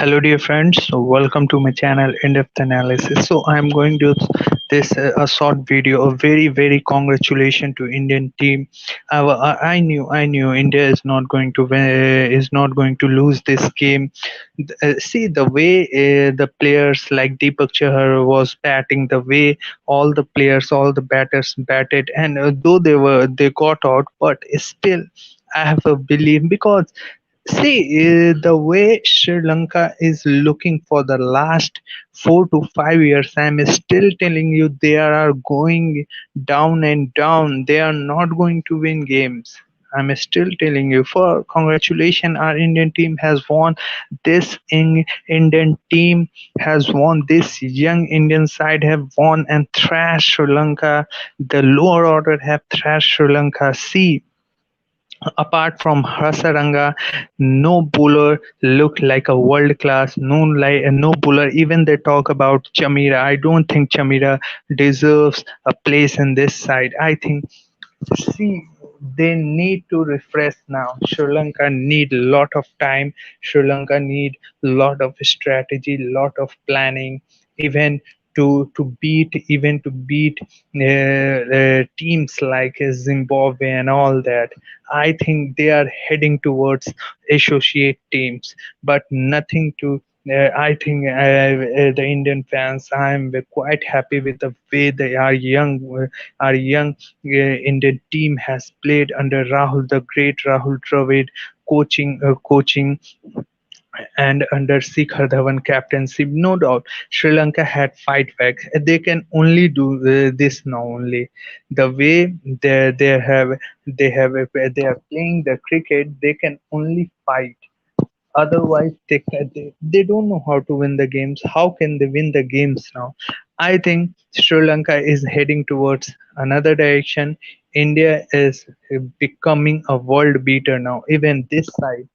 Hello, dear friends. So welcome to my channel, In-Depth Analysis. So, I'm going to this a short video. A very congratulations to Indian team. I knew India is not going to win, is not going to lose this game. See the way the players like Deepak Chahar was batting, the way all the players, all the batters batted, and though they got out, but still I have a belief because see, the way Sri Lanka is looking for the last 4 to 5 years, I'm still telling you they are going down and down. They are not going to win games. I'm still telling you. For congratulations, our Indian team has won. This Indian team has won. This young Indian side have won and thrashed Sri Lanka. The lower order have thrashed Sri Lanka. See, apart from Hasaranga, no bowler looked like a world class. No bowler. Even they talk about Chamira. I don't think Chamira deserves a place in this side. I think see they need to refresh now. Sri Lanka need lot of time. Sri Lanka need lot of strategy, lot of planning, even to beat teams like Zimbabwe and all that. I think they are heading towards associate teams, but nothing to. I think the Indian fans. I am quite happy with the way they are young. Our young Indian team has played under Rahul, the great Rahul Dravid, coaching and under Shikhar Dhawan captaincy. No doubt, Sri Lanka had fight back. They can only do this now. Only the way they are playing the cricket, they can only fight. Otherwise, they don't know how to win the games. How can they win the games now? I think Sri Lanka is heading towards another direction. India is becoming a world beater now. Even this side,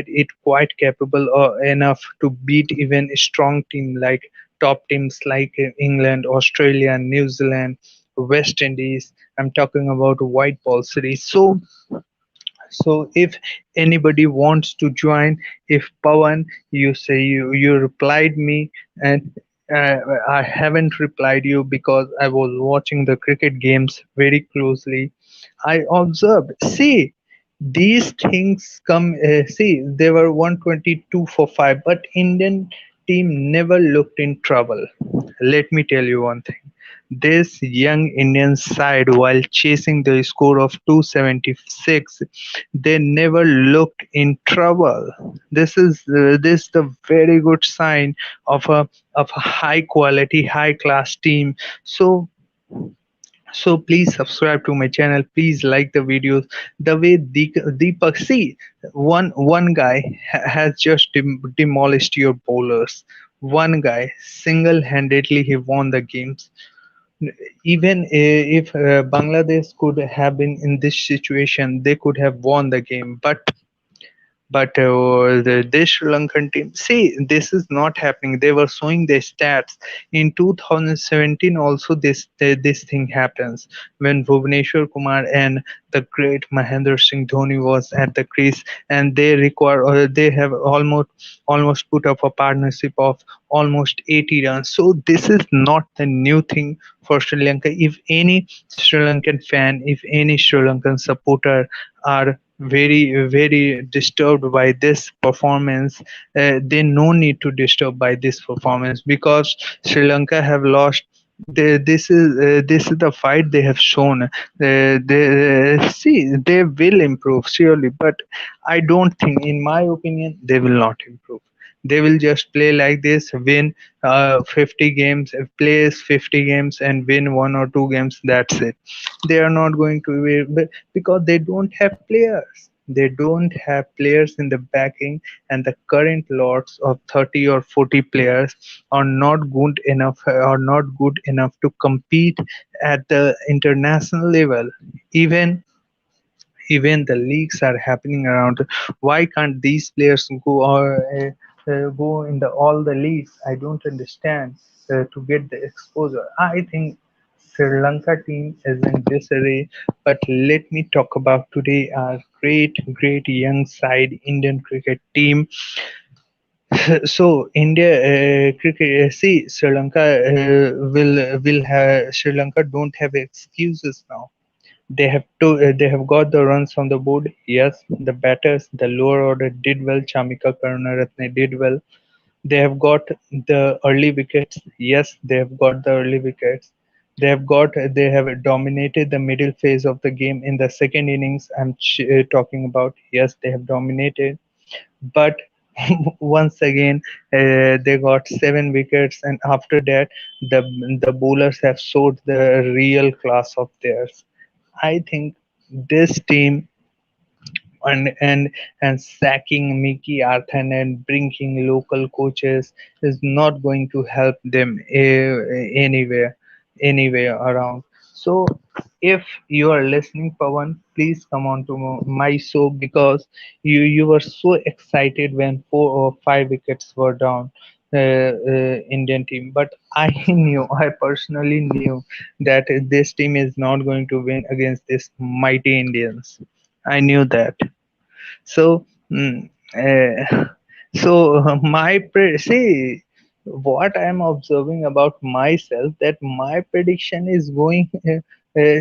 it quite capable or enough to beat even a strong team like top teams like England, Australia, New Zealand, West Indies. I'm talking about white ball series. So if anybody wants to join, if Pawan, you say you replied me, and uh, I haven't replied you because I was watching the cricket games very closely. I observed. See, these things come. See, they were 122 for five, but Indian team never looked in trouble. Let me tell you one thing. This young Indian side, while chasing the score of 276, they never looked in trouble. This is the very good sign of a high quality, high class team. So please subscribe to my channel. Please like the videos. The way Deepak, see, one guy has just demolished your bowlers. One guy single-handedly he won the games. Even if Bangladesh could have been in this situation, they could have won the game. But this Sri Lankan team, see, this is not happening. They were showing their stats in 2017. Also, this thing happens when Bhuvneshwar Kumar and the great Mahendra Singh Dhoni was at the crease, and they have almost put up a partnership of almost 80 runs. So this is not the new thing for Sri Lanka. If any Sri Lankan fan, if any Sri Lankan supporter are very disturbed by this performance, they no need to disturb by this performance because Sri Lanka have lost. This is the fight they have shown. See, they will improve surely, but I don't think, in my opinion, they will not improve. They will just play like this, win 50 games, plays 50 games, and win one or two games. That's it. They are not going to because they don't have players. They don't have players in the backing, and the current lots of 30 or 40 players are not good enough to compete at the international level. Even the leagues are happening around. Why can't these players go in the all the leagues? I don't understand. To get the exposure, I think Sri Lanka team is in disarray. But let me talk about today our great young side Indian cricket team. So India cricket. See, Sri Lanka will have Sri Lanka don't have excuses now. They have got the runs on the board. Yes, the batters, the lower order did well. Chamika Karunaratne did well. They have got the early wickets. Yes, they have got the early wickets. They have dominated the middle phase of the game in the second innings. Talking about. Yes, they have dominated, but once again they got 7 wickets, and after that the bowlers have showed the real class of theirs. I think this team and sacking Mickey Arthur and bringing local coaches is not going to help them anywhere around. So if you are listening, Pawan, please come on to my show, because you were so excited when 4 or 5 wickets were down. Indian team, but I I personally knew that this team is not going to win against this mighty Indians. I knew that. So, see what I'm observing about myself, that my prediction is going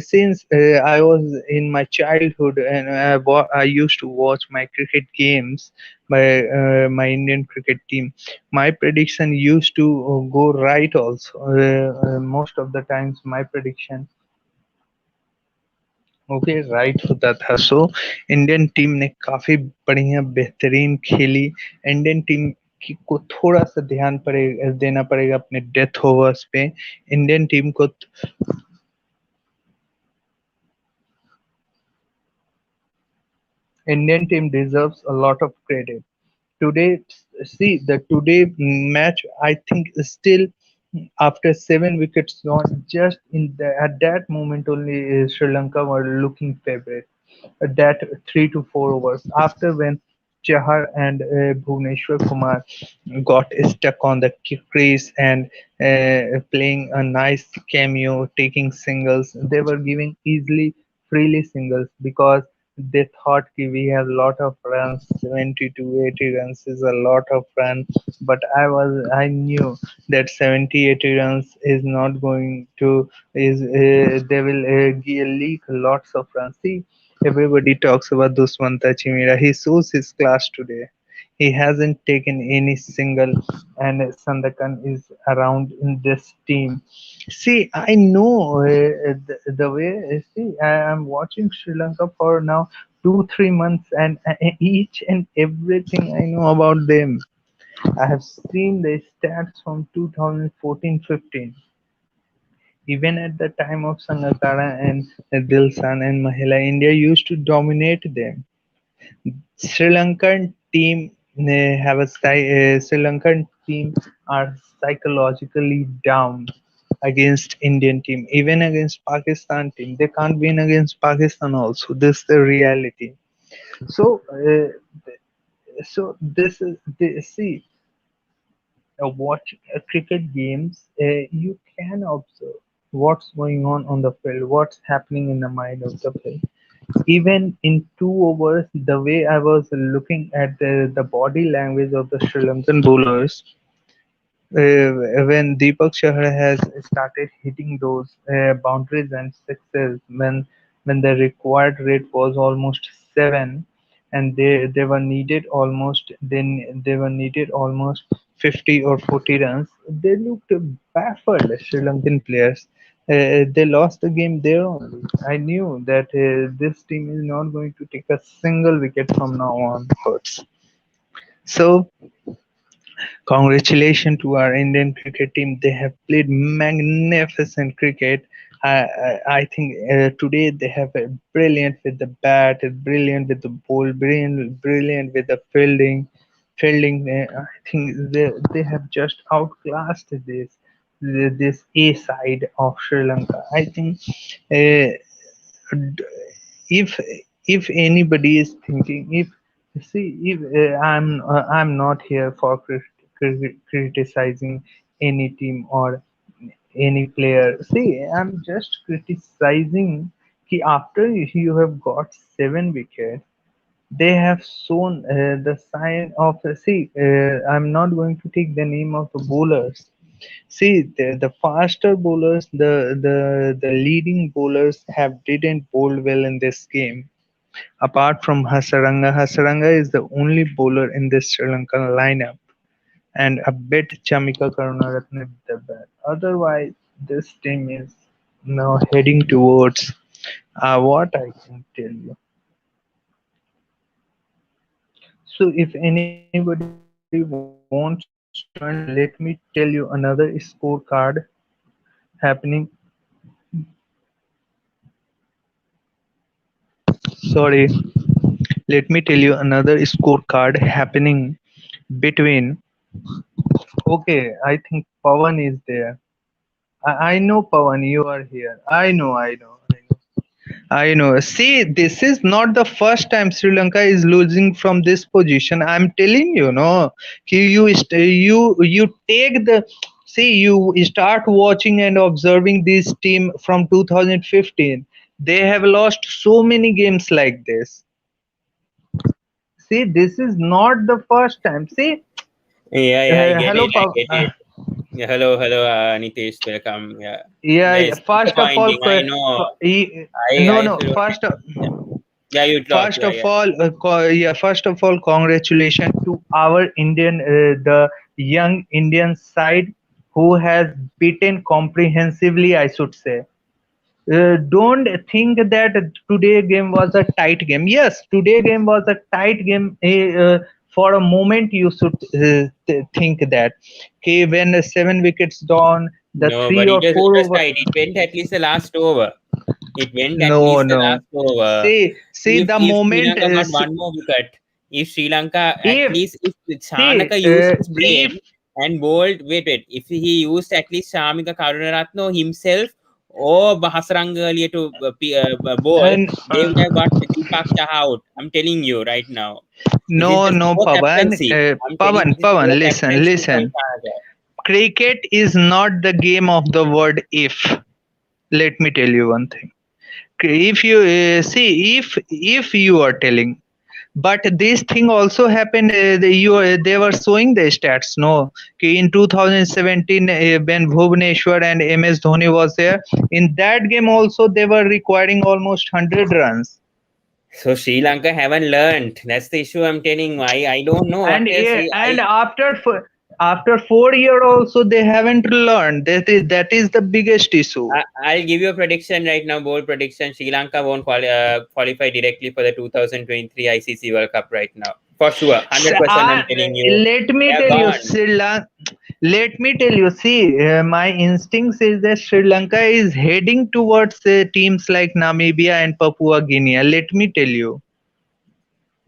since I was in my childhood, and I used to watch my cricket games by my Indian cricket team. My prediction used to go right also. Most of the times, my prediction okay right होता था. So Indian team ने काफी बढ़िया बेहतरीन खेली. Indian team को थोड़ा सा ध्यान देना पड़ेगा अपने डेथ ओवर्स पे. इंडियन टीम को Indian team deserves a lot of credit. Today, see the today match. I think still after 7 wickets gone, just at that moment only Sri Lanka were looking favorite. That 3 to 4 overs after when Chahar and Bhuvneshwar Kumar got stuck on the crease and playing a nice cameo, taking singles. They were giving easily, freely singles, because they thought ki we have lot of runs. 70 to 80 runs is a lot of runs, but I knew that 70 80 runs is not going to is they will leak lots of runs. See, everybody talks about Duswanta Chimera. He shows his class today. He hasn't taken any single, and Sandakan is around in this team. See, I know the way. See, I am watching Sri Lanka for now 2 3 months, and each and everything I know about them. I have seen the stats from 2014-15. Even at the time of Sangakkara and Dilshan and Mahila, India used to dominate them. Sri Lankan team Sri Lankan team are psychologically down against Indian team, even against Pakistan team. They can't win against Pakistan also. This is the reality. So, this is see, watching cricket games, you can observe what's going on the field, what's happening in the mind of the field. Even in 2 overs, the way I was looking at the body language of the Sri Lankan bowlers, when Deepak Chahar has started hitting those boundaries and sixes, when the required rate was almost 7, and they were needed almost they were needed almost 50 or 40 runs, they looked baffled. Sri Lankan players. They lost the game there only. I knew that this team is not going to take a single wicket from now onwards. So, congratulations to our Indian cricket team. They have played magnificent cricket. I think today they have a brilliant with the bat, brilliant with the ball, brilliant with the fielding. I think they have just outclassed this A side of Sri Lanka. I think uh, if if anybody is thinking, if see if I'm not here for criticizing any team or any player. See, I'm just criticizing ki after you have got 7 wickets, they have shown the sign of see. I'm not going to take the name of the bowlers. See, the faster bowlers, the leading bowlers have didn't bowl well in this game. Apart from Hasaranga, Hasaranga is the only bowler in this Sri Lankan lineup, and a bit Chamika Karunaratne with the bat. Otherwise, this team is now heading towards what I can tell you. So, if anybody wants to join, let me tell you another scorecard happening. Sorry, let me tell you another scorecard happening between. Okay, I think Pawan is there. I know Pawan, you are here. I know. See, this is not the first time Sri Lanka is losing from this position. I'm telling you, no. You take the see. You start watching and observing this team from 2015. They have lost so many games like this. See, this is not the first time. See, Yeah, I get hello, it. I get it. Yeah, hello, Nitesh. Welcome. Yeah, yeah, yeah, yeah. it's First of all, disappointing. I know. no, I no. feel. Yeah, yeah, you talk. First Yeah, of yeah. all, first of all, congratulations to our Indian, the young Indian side who has beaten comprehensively, I should say. Don't think that today game was a tight game. Yes, today game was a tight game. For a moment, you should think that. Okay, when 7 wickets down, the No, three but or it four was over. tight. It went at least the last over. It went at No, least the last no. over. See If the Sri moment. Lanka got one more wicket, if Sri Lanka at If least if see Chanaka used his if brain and bowled, wait, if he used at least Shamika Karunaratne himself or Bahasaranga earlier to bowl, and they would have got Deepak Chah out. I'm telling you right now. This is no, the no, poor Pavan, captaincy. I'm telling Pavan, this is Pavan, poor listen, captaincy from listen. Chanaka. Cricket is not the game of the word if. Let me tell you one thing. If you see, if you are telling, but this thing also happened. They were showing the stats. No, in 2017 when Bhuvneshwar and MS Dhoni was there, in that game also they were requiring almost 100 runs. So Sri Lanka haven't learned. That's the issue I'm telling you. I don't know what And else. and after 4 year also they haven't learned. That is the biggest issue. I'll give you a prediction right now. Bold prediction: Sri Lanka won't qualify directly for the 2023 ICC World Cup right now. For sure, So, 100%. I'm telling you, let me they're tell you, gone. Sri Lanka. Let me tell you. See, my instinct says that Sri Lanka is heading towards teams like Namibia and Papua Guinea. Let me tell you.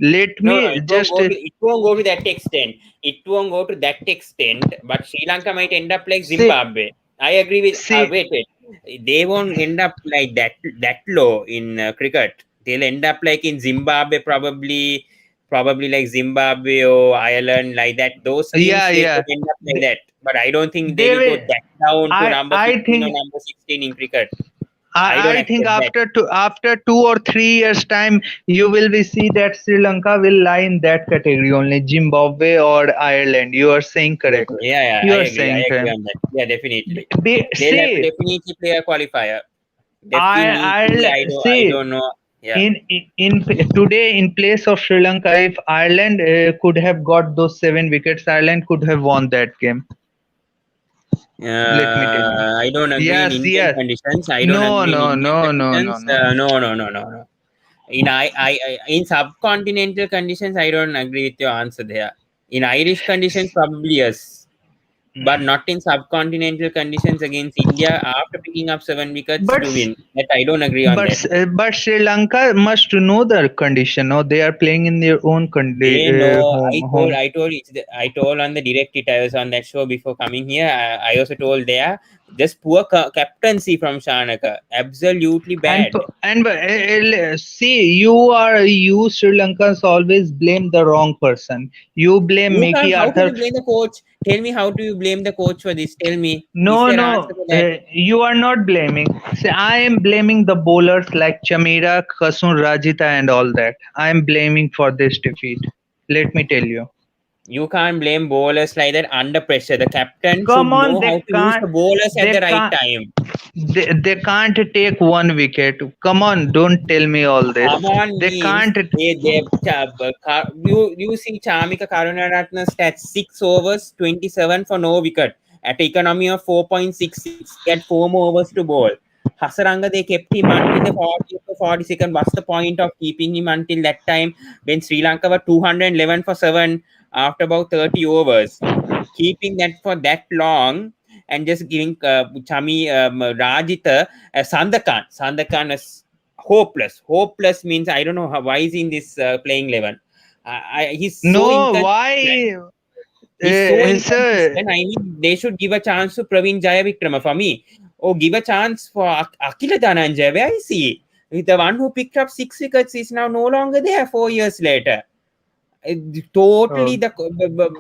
Let No, me it won't just go to. It won't go to that extent. It won't go to that extent. But Sri Lanka might end up like see. Zimbabwe. I agree with. See. Wait. They won't end up like that low in cricket. They'll end up like in Zimbabwe, probably like Zimbabwe or Ireland, like that. Those teams Yeah, they yeah. could end up like They, that. But I don't think they they will go will. that down to number I 15 or think number 16 in cricket. I I don't think accept that. after 2 or 3 years time you will be see that Sri Lanka will lie in that category only Zimbabwe or Ireland. You are saying Yes, correct. yeah, You I are agree. I saying agree correct. on that. Yeah, definitely. They'll have to See, definitely play a qualifier. Definitely, I I see don't know. Yeah. in today in place of Sri Lanka, if Ireland could have got those 7 wickets, Ireland could have won that game. Let me tell you. I don't agree in Yes, Indian yes. conditions. I don't No, agree in no, Indian no, no, no, conditions. no. No. In subcontinental conditions, I don't agree with your answer there. In Irish conditions, probably yes, but not in subcontinental conditions against India after picking up 7 wickets But to win. That I don't agree on But that. but Sri Lanka must know the condition. No, they are playing in their own They know. home. I told on the direct it. I was on that show before coming here. I also told there Just poor captaincy from Shanaka. Absolutely And bad. see, you Sri Lankans always blame the wrong person. You blame You can't. Mickey How can Arthur. you blame the coach? Tell me, how do you blame the coach for this? Tell me. Is No, there an answer no, for that? you are not blaming. See, I am blaming the bowlers like Chamira, Kasun, Rajita, and all that. I am blaming for this defeat. Let me tell you. You can't blame bowlers like that under pressure. The captain should Come on, know how to use the bowlers at the right time. they can't take one wicket. Come on, don't tell me all this. Come on They means can't. you see Chamika Karunaratne stats 6 overs 27 for no wicket at economy of 4.66. He had 4 more overs to bowl. Hasaranga, they kept him until the 40th or 42nd. What's the point of keeping him until that time when Sri Lanka were 211 for 7 after about 30 overs? Keeping that for that long and just giving Chami Rajita Sandakan. Sandakan is hopeless. Hopeless means I don't know why is he in this playing 11. He's so No, inconsistent. why? He's so Sir, inconsistent. I mean, they should give a chance to Praveen Jayavikrama for me. Or give a chance for Akila Dhananjay. Where is he? The one who picked up 6 wickets is now no longer there 4 years later. Totally oh,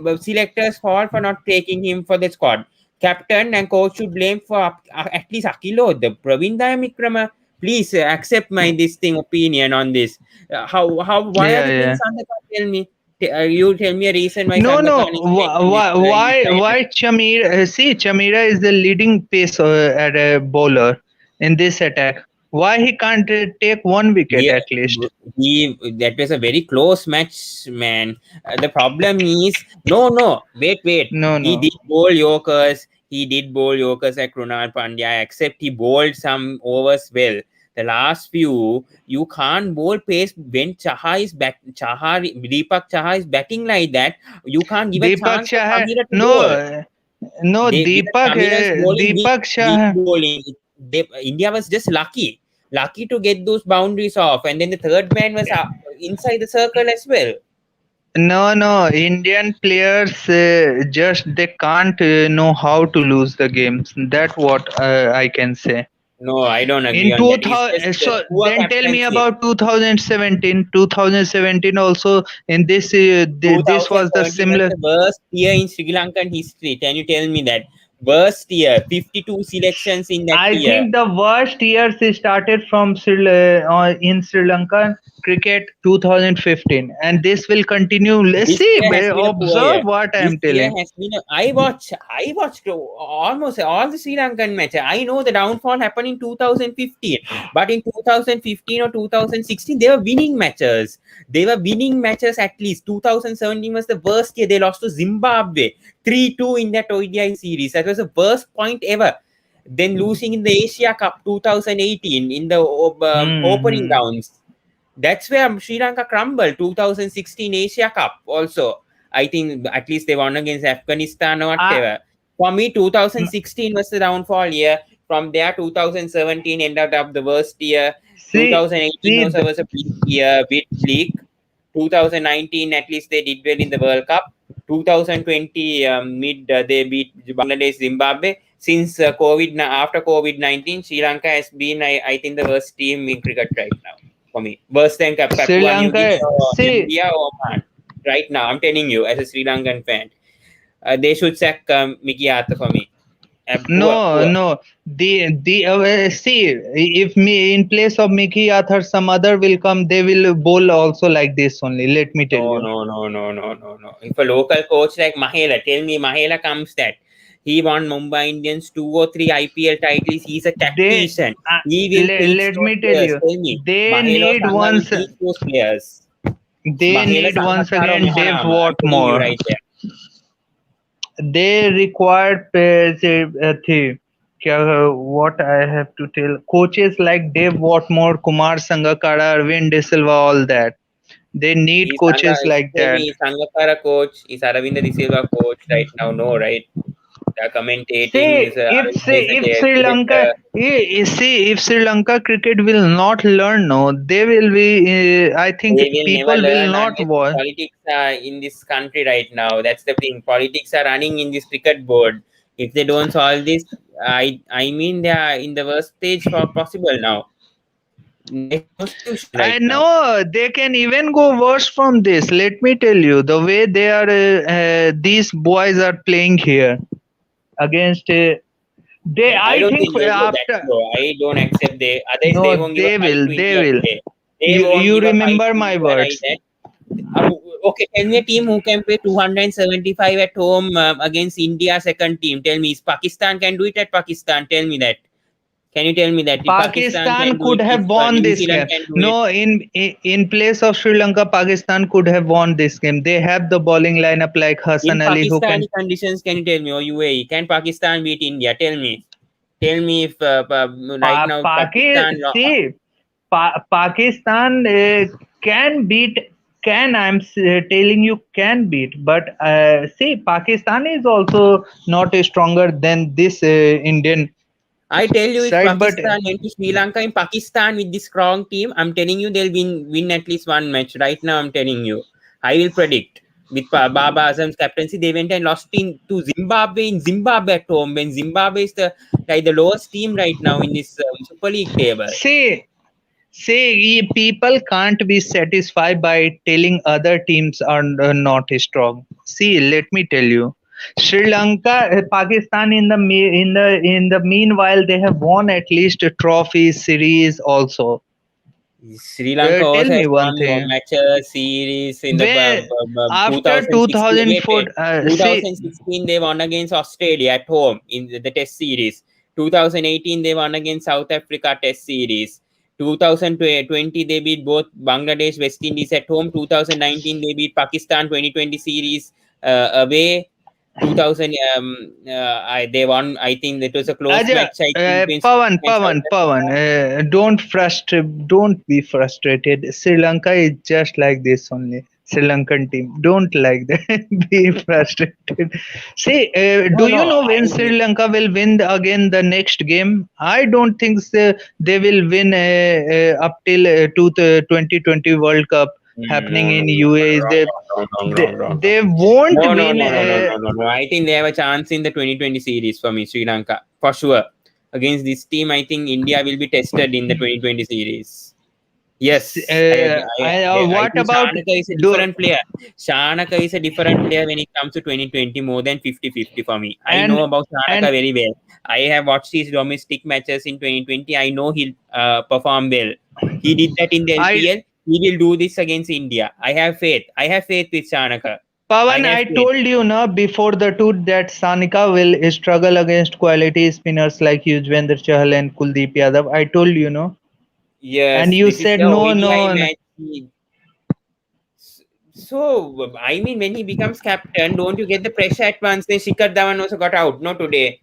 the selectors fault for not taking him for the squad. Captain and coach should blame for at least Akilo, the Praveen Dayamikrama. Please accept my this thing opinion on this. Why are yeah, they playing yeah. Sandakan? Tell me. You tell me a reason why No, no. Sandakan is playing in this side. Why Chamira? See, Chamira is the leading pace at a bowler in this attack. Why he can't take one wicket he, at least? that was a very close match, man. The problem is wait. No, He no. did bowl Yorkers. He did bowl Yorkers like Krunal Pandya, except he bowled some overs well. The last few, you can't bowl pace when Deepak Chaha is batting like that. You can't give a Deepak chance for Shah. Samira to bowl. No, no. Because Samir's bowling, Deepak weak Shah. bowling. India was just lucky to get those boundaries off, and then the third man was inside the circle as well. No, no. Indian players just they can't know how to lose the games. That's what I can say. No, I don't agree In on that. It's just 2000, so poor then tell me captaincy. about 2017. 2017 also in this this was the 2017 was similar. the worst year in Sri Lankan history. Can you tell me that? Worst year, 52 selections in that I year. think the worst years started from in Sri Lanka cricket 2015, and this will continue. Let's This see, year has been a poor observe year. what I This am year telling. has been. I watched almost all the Sri Lankan matches. I know the downfall happened in 2015, but in 2015 or 2016, they were winning matches. They were winning matches at least. 2017 was the worst year. They lost to Zimbabwe 3-2 in that ODI series. That was the worst point ever. Then losing in the Asia Cup 2018 in the opening Hmm. rounds. That's where Sri Lanka crumbled. 2016 Asia Cup also. I think at least they won against Afghanistan or I, whatever. For me, 2016 was the downfall year. From there, 2017 ended up the worst year. see, 2018 see. also was a big year, bit bleak. 2019, at least they did well in the World Cup. 2020 mid they beat Bangladesh, Zimbabwe. Since after COVID-19, Sri Lanka has been I think the worst team in cricket right now for me. Worse than Sri Papua New Guinea Lanka. or See, India or Oman. Right now, I'm telling you, as a Sri Lankan fan, they should sack Mickey Arthur for me. no, Poor. no. The see, if me in place of Mickey Arthur, some other will come. They will bowl also like this only. Let me tell you. No. If a local coach like Mahela, tell me Mahela comes that. He won Mumbai Indians 2 or 3 IPL titles. He's a They tactician. He will teach let those me tell players. you. Tell me, They Mahela or need Sangha will once. teach those players. They Mahela need once Sanghakaro again Dave Mehanama. I'm telling you Watmore. right there. They require what I have to tell coaches like Dave Watmore, Kumar Sangakkara, Arvind De Silva, all that. They need coaches like Tell that. me, Sangakkara coach, is Aravinda De Silva coach right now? No, right? They're commentating. Is Aravinda is If a Sri Lanka director. see if Sri Lanka cricket will not learn, no, they will be. I think They will never people will learn not unless the watch. politics are in this country right now. That's the thing. Politics are running in this cricket board. If they don't solve this, I mean they are in the worst stage for possible now. There's no solution right I now. know they can even go worse from this. Let me tell you, the way they are, these boys are playing here against. They, I I don't think think they'll go that after. low. I don't accept they. Otherwise, they No, won't give a they fight will. to They India will. today. They won't You give a fight remember to my India like words. that. Okay, tell me a team who can play 275 at home against India second team. Tell me, is Pakistan can do it at Pakistan? Tell me that. Can you tell me that if Pakistan Pakistan can do could it, if have won New this Zealand game. can do it? No, in place of Sri Lanka, Pakistan could have won this game. They have the bowling lineup like In Hassan Ali, who can. Pakistani conditions, can you tell me, or UAE, can Pakistan beat India? Tell me. Tell me if right now Pakistan. See, Pakistan can beat. Can telling you can beat, but see, Pakistan is also not stronger than this Indian I tell you, if side. But Pakistan went to Sri Lanka in Pakistan with this strong team, I'm telling you they'll win at least one match. Right now, I'm telling you, I will predict with Baba Azam's captaincy. They went and lost to Zimbabwe in Zimbabwe at home. When Zimbabwe is the lowest team right now in this Super League table. see, people can't be satisfied by telling other teams are not strong. See, let me tell you, Sri Lanka, Pakistan in the meanwhile they have won at least a trophy series also. Sri Lanka Tell also me has one won thing. matches series in the When after 2016. Wait, 2004, wait. see, 2016 they won against Australia at home in the Test series. 2018 they won against South Africa Test series. 2020 they beat both Bangladesh, West Indies at home. 2019 they beat Pakistan 2020 series away. 2000 they won. I think it was a close Aja, match. I think between Pawan, and South Pawan, Africa. Pawan, don't be frustrated. Sri Lanka is just like this only. Sri Lankan team, don't like that. Be frustrated. See, No, do you no. know when Sri Lanka will win again the next game? I don't think they will win up till 2020 World Cup happening No, no, in no, UAE. wrong, wrong, wrong, They, wrong, wrong, wrong. they won't No, no, win. no, no, no, no, no, no. I think they have a chance in the 2020 series for me, Sri Lanka, for sure. Against this team, I think India will be tested in the 2020 series. Yes, I agree. I What think about Shanaka is a do different player. Shanaka is a different player when it comes to 2020, more than 50-50 for me. I know and about Shanaka and very well. I have watched his domestic matches in 2020. I know he'll perform well. He did that in the I LPL. He will do this against India. I have faith. I have faith with Shanaka. I Pawan, have I faith. told you now before the tour that Sanika will struggle against quality spinners like Yuzvendra Chahal and Kuldeep Yadav. I told you no, and Yes, you this is said the no, ODI no, no. match. So, I mean, when he becomes captain, don't you get the pressure at once? Then Shikhar Dhawan also got out, no, today.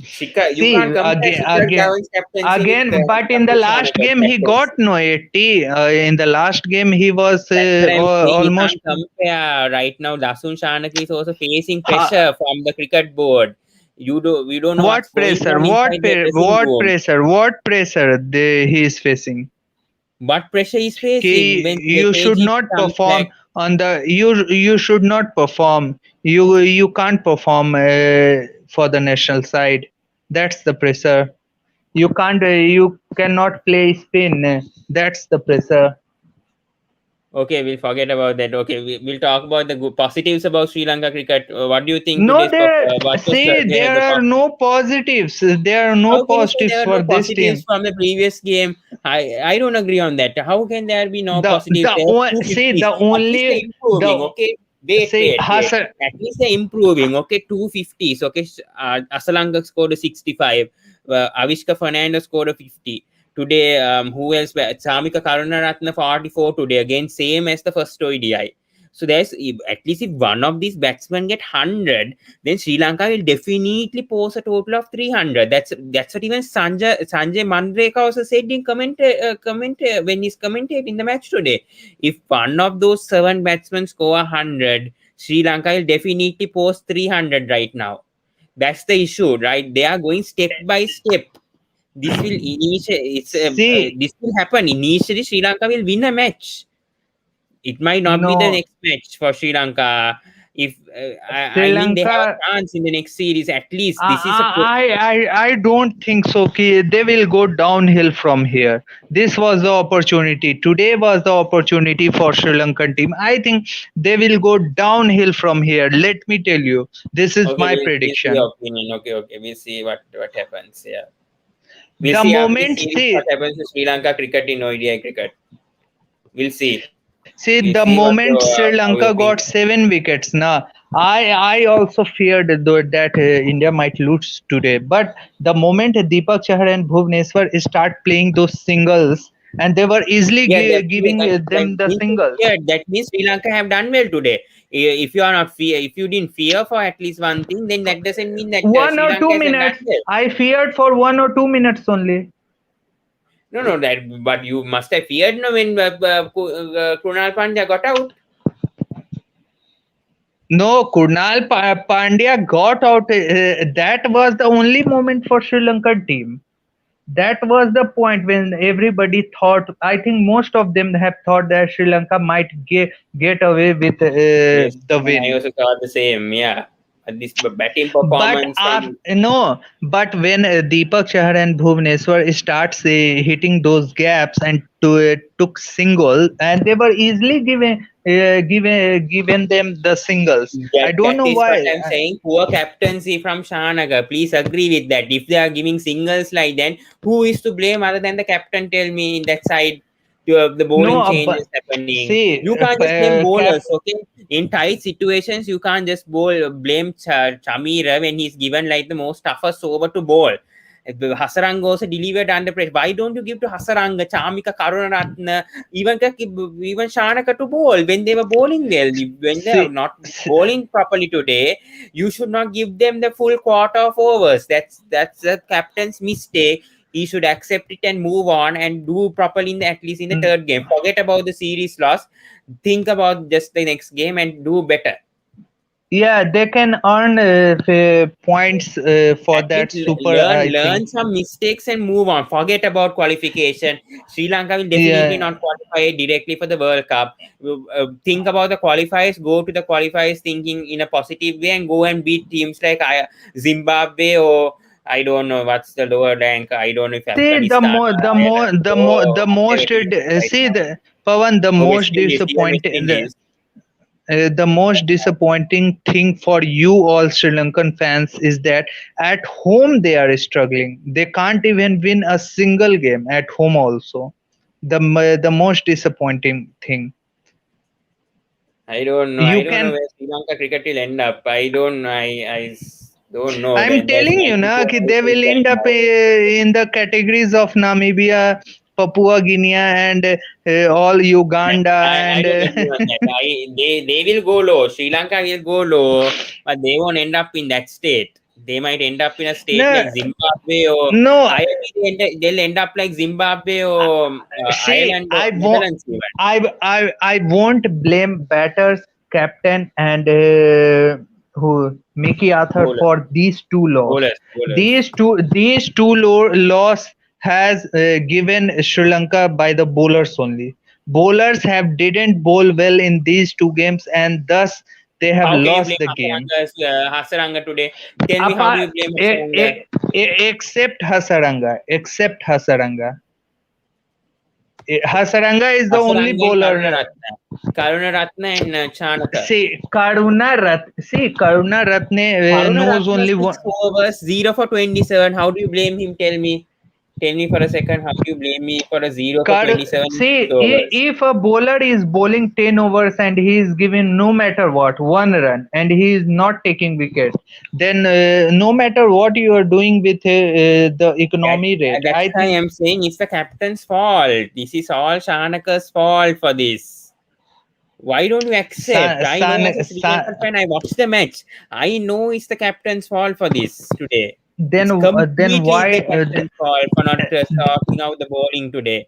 You See can't compare again, Shikhar Dhawan's captaincy with but in the Dasun last Shanaka's game he got captaincy. no 80. In the last game he was That's what I'm saying. You almost. can't compare right now. Dasun Shanak is also facing Ha, pressure from the cricket board. We don't know what what's going pressure? on inside the dressing What room. pressure? What pressure he is facing? What pressure is facing when You should KG not comes back? perform on the you should not perform. You can't perform for the national side. That's the pressure. You cannot play spin. That's the pressure. Okay, we'll forget about that. Okay, we'll talk about the positives about Sri Lanka cricket. What do you think No, today's there. what was See, there the are no positives. There are no how can you say positives there are for no this positives team. from the previous game? I don't agree on that. How can there be no positives? There are two See fifties. the At least they're only improving. the Okay, wait, see wait, wait. Hasan. At least they're improving. Okay, 250s. Okay, Asalanka scored a 65. Avishka Fernandez scored a 50. Today, who else? Samika Karunaratne 44 today. Again, same as the first ODI. So there's at least if one of these batsmen get 100, then Sri Lanka will definitely post a total of 300. That's what even Sanjay Manreka also said in comment when he's commentating the match today. If one of those seven batsmen score 100, Sri Lanka will definitely post 300 right now. That's the issue, right? They are going step by step. This will See, this will happen. Initially, Sri Lanka will win a match. It might not be the no. next match for Sri Lanka. If Sri I mean, they have a Lanka. chance in the next series. At least this is a I don't think so. They will go downhill from here. This was the opportunity. Today was the opportunity for Sri Lankan team. I think they will go downhill from here. Let me tell you. This is okay. my We'll see your prediction. opinion. Okay. We'll see what happens. Yeah, we'll The see after this moment series what see happens to Sri Lanka cricket in ODI cricket. We'll see. See, We'll the see what moment Sri how you Lanka think. got 7 wickets, now I also feared though that India might lose today. But the moment Deepak Chahar and Bhuvneshwar start playing those singles, and they were easily Yeah, giving that them the means singles. yeah, that means Sri Lanka have done well today. If you are not if you didn't fear for at least one thing, then that doesn't mean that one Sri or Lanka two hasn't done minutes. well. I feared for 1 or 2 minutes only. No, that but you must have feared no when Krunal Pandya got out. No, Pandya got out. That was the only moment for Sri Lankan team. That was the point when everybody thought. I think most of them have thought that Sri Lanka might get away with Yes, the and I win. also thought the same. Yeah, but this batting But performance from no, but when Deepak Chahar and Bhuvneshwar starts hitting those gaps and took single, and they were easily given them the singles. I don't that know is what why. I'm saying. Poor captaincy from Shahanagar. Please agree with that. If they are giving singles like that, who is to blame other than the captain? Tell me in that side to the bowling No, but changes happening. see, You can't just blame cap. bowlers, okay? In tight situations, you can't just blame Chamira when he's given like the most toughest over to bowl. Hasaranga also delivered under pressure. Why don't you give to Hasaranga, Chamika, Karunaratne, even Shanaka to bowl when they were bowling well? When they are See, not see, bowling properly today, you should not give them the full quarter of overs. That's the captain's mistake. He should accept it and move on and do properly at least in the third game. Forget about the series loss. Think about just the next game and do better. yeah, they can earn points for At that least super. I learn think. some mistakes and move on. Forget about qualification. Sri Lanka will definitely Yeah, not qualify directly for the World Cup. Think about the qualifiers. Go to the qualifiers thinking in a positive way and go and beat teams like Zimbabwe or I don't know what's the lower rank. I don't know if see Afghanistan or Ireland the or whatever most team right see now. the Pawan, Or West Indies, even West Indies. the most disappointing thing for you all Sri Lankan fans is that at home they are struggling. They can't even win a single game at home also. The most disappointing thing. I don't know. I You don't know can where Sri Lanka cricket will end up. Don't know. I'm There's telling you, na, 94 कि they nations will right end up now. in the categories of Namibia, Papua Guinea, and all Uganda I and don't agree on that. They will go low. Sri Lanka will go low, but they won't end up in that state. They might end up in a state no, like Zimbabwe or no. I think they'll end up like Zimbabwe or See, Ireland or Netherlands even. I won't blame batters, captain, and who Mickey Arthur Bowlers, for these two laws. bowlers. These two laws has given Sri Lanka by the bowlers only. Bowlers have didn't bowl well in these two games, and thus they have How can you lost blame the game. Hasaranga today? Tell me, how do Apart, you blame Hasaranga? except Hasaranga. Hasaranga is the only Hasaranga and bowler. Karuna Ratna and Chanaka. Karuna Ratne Karuna knows Ratna only 6 one. overs, 0 for 27. How do you blame him? Tell me. Tell me for a second, how do you blame me for a 0 for 27 in 6 overs? If a bowler is bowling 10 overs and he is given no matter what 1 run and he is not taking wicket, then no matter what you are doing with the That, economy rate, that's I why think I'm saying it's the captain's fault. This is all Shanaka's fault for this. Why don't you accept? San, I know as a San, Sri San, Lankan fan, I watched the match. I know it's the captain's fault for this today. It's then completely the why captain's fault for not sorting out the bowling today.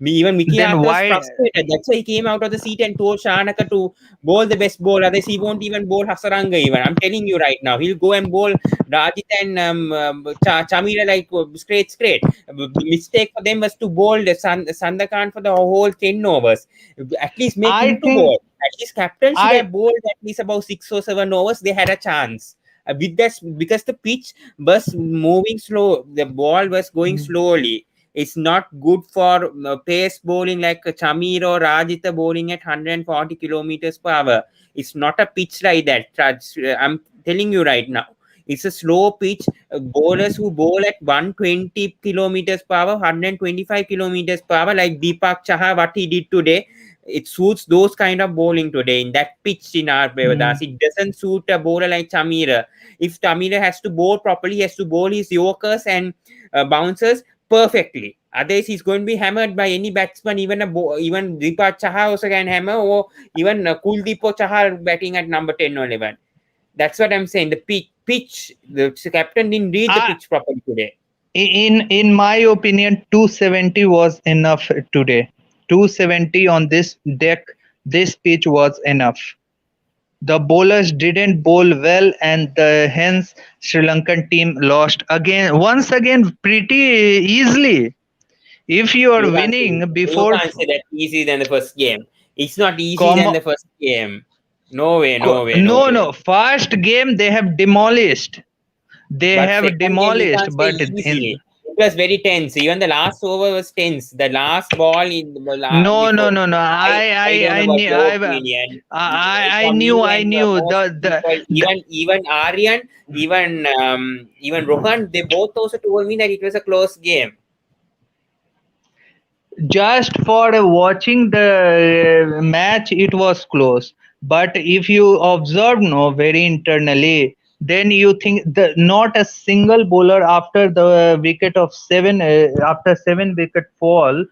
Even Mickey then Arthur was why frustrated. That's why he came out of the seat and told Shanaka to bowl the best ball. Otherwise, he won't even bowl Hasaranga. Even I'm telling you right now, he'll go and bowl Rajit and Chamira like straight. The mistake for them was to bowl the Sandakan for the whole 10 overs. At least make I him to think bowl. At least captain should I have bowled at least about 6 or 7 overs. They had a chance. With that, because the pitch was moving slow, the ball was going slowly. It's not good for pace bowling like Chamir or Rajitha bowling at 140 kilometers per hour. It's not a pitch like that. I'm telling you right now. It's a slow pitch. Bowlers who bowl at 120 kilometers per hour, 125 kilometers per hour, like Deepak Chahar, what he did today, it suits those kind of bowling today in that pitch in our Bevadas. mm, It doesn't suit a bowler like Chamira. If Chamira has to bowl properly, he has to bowl his yorkers and bouncers perfectly. Otherwise, he's going to be hammered by any batsman, even Deepak Chahar also can hammer, or even Kuldeep or Chahar batting at number 10 or 11. That's what I'm saying. The pitch, the captain didn't read the I pitch properly today. in my opinion, 270 was enough today. 270 on this deck, this pitch was enough. The bowlers didn't bowl well, and hence Sri Lankan team lost again, once again, pretty easily. If you are winning You before can't say that easy than the first game. It's not easy than com- the first game. No way, no way, no no, way. no, first game they have demolished. They But have second game you demolished, can't say but easily. in It was very tense. Even the last over was tense. The last ball in the no, no, before. no, no. I don't know I about knew, your opinion. From you I and knew most the people, even Aryan, even Rohan, they both also told me that it was a close game. just for watching the match it was close, but if you observe no very internally, then you think the not a single bowler after the wicket of seven, after 7 wicket fall,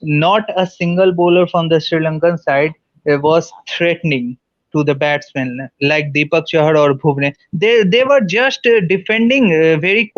not a single bowler from the Sri Lankan side was threatening to the batsmen like Deepak Chahar or Bhuvne. They were just defending very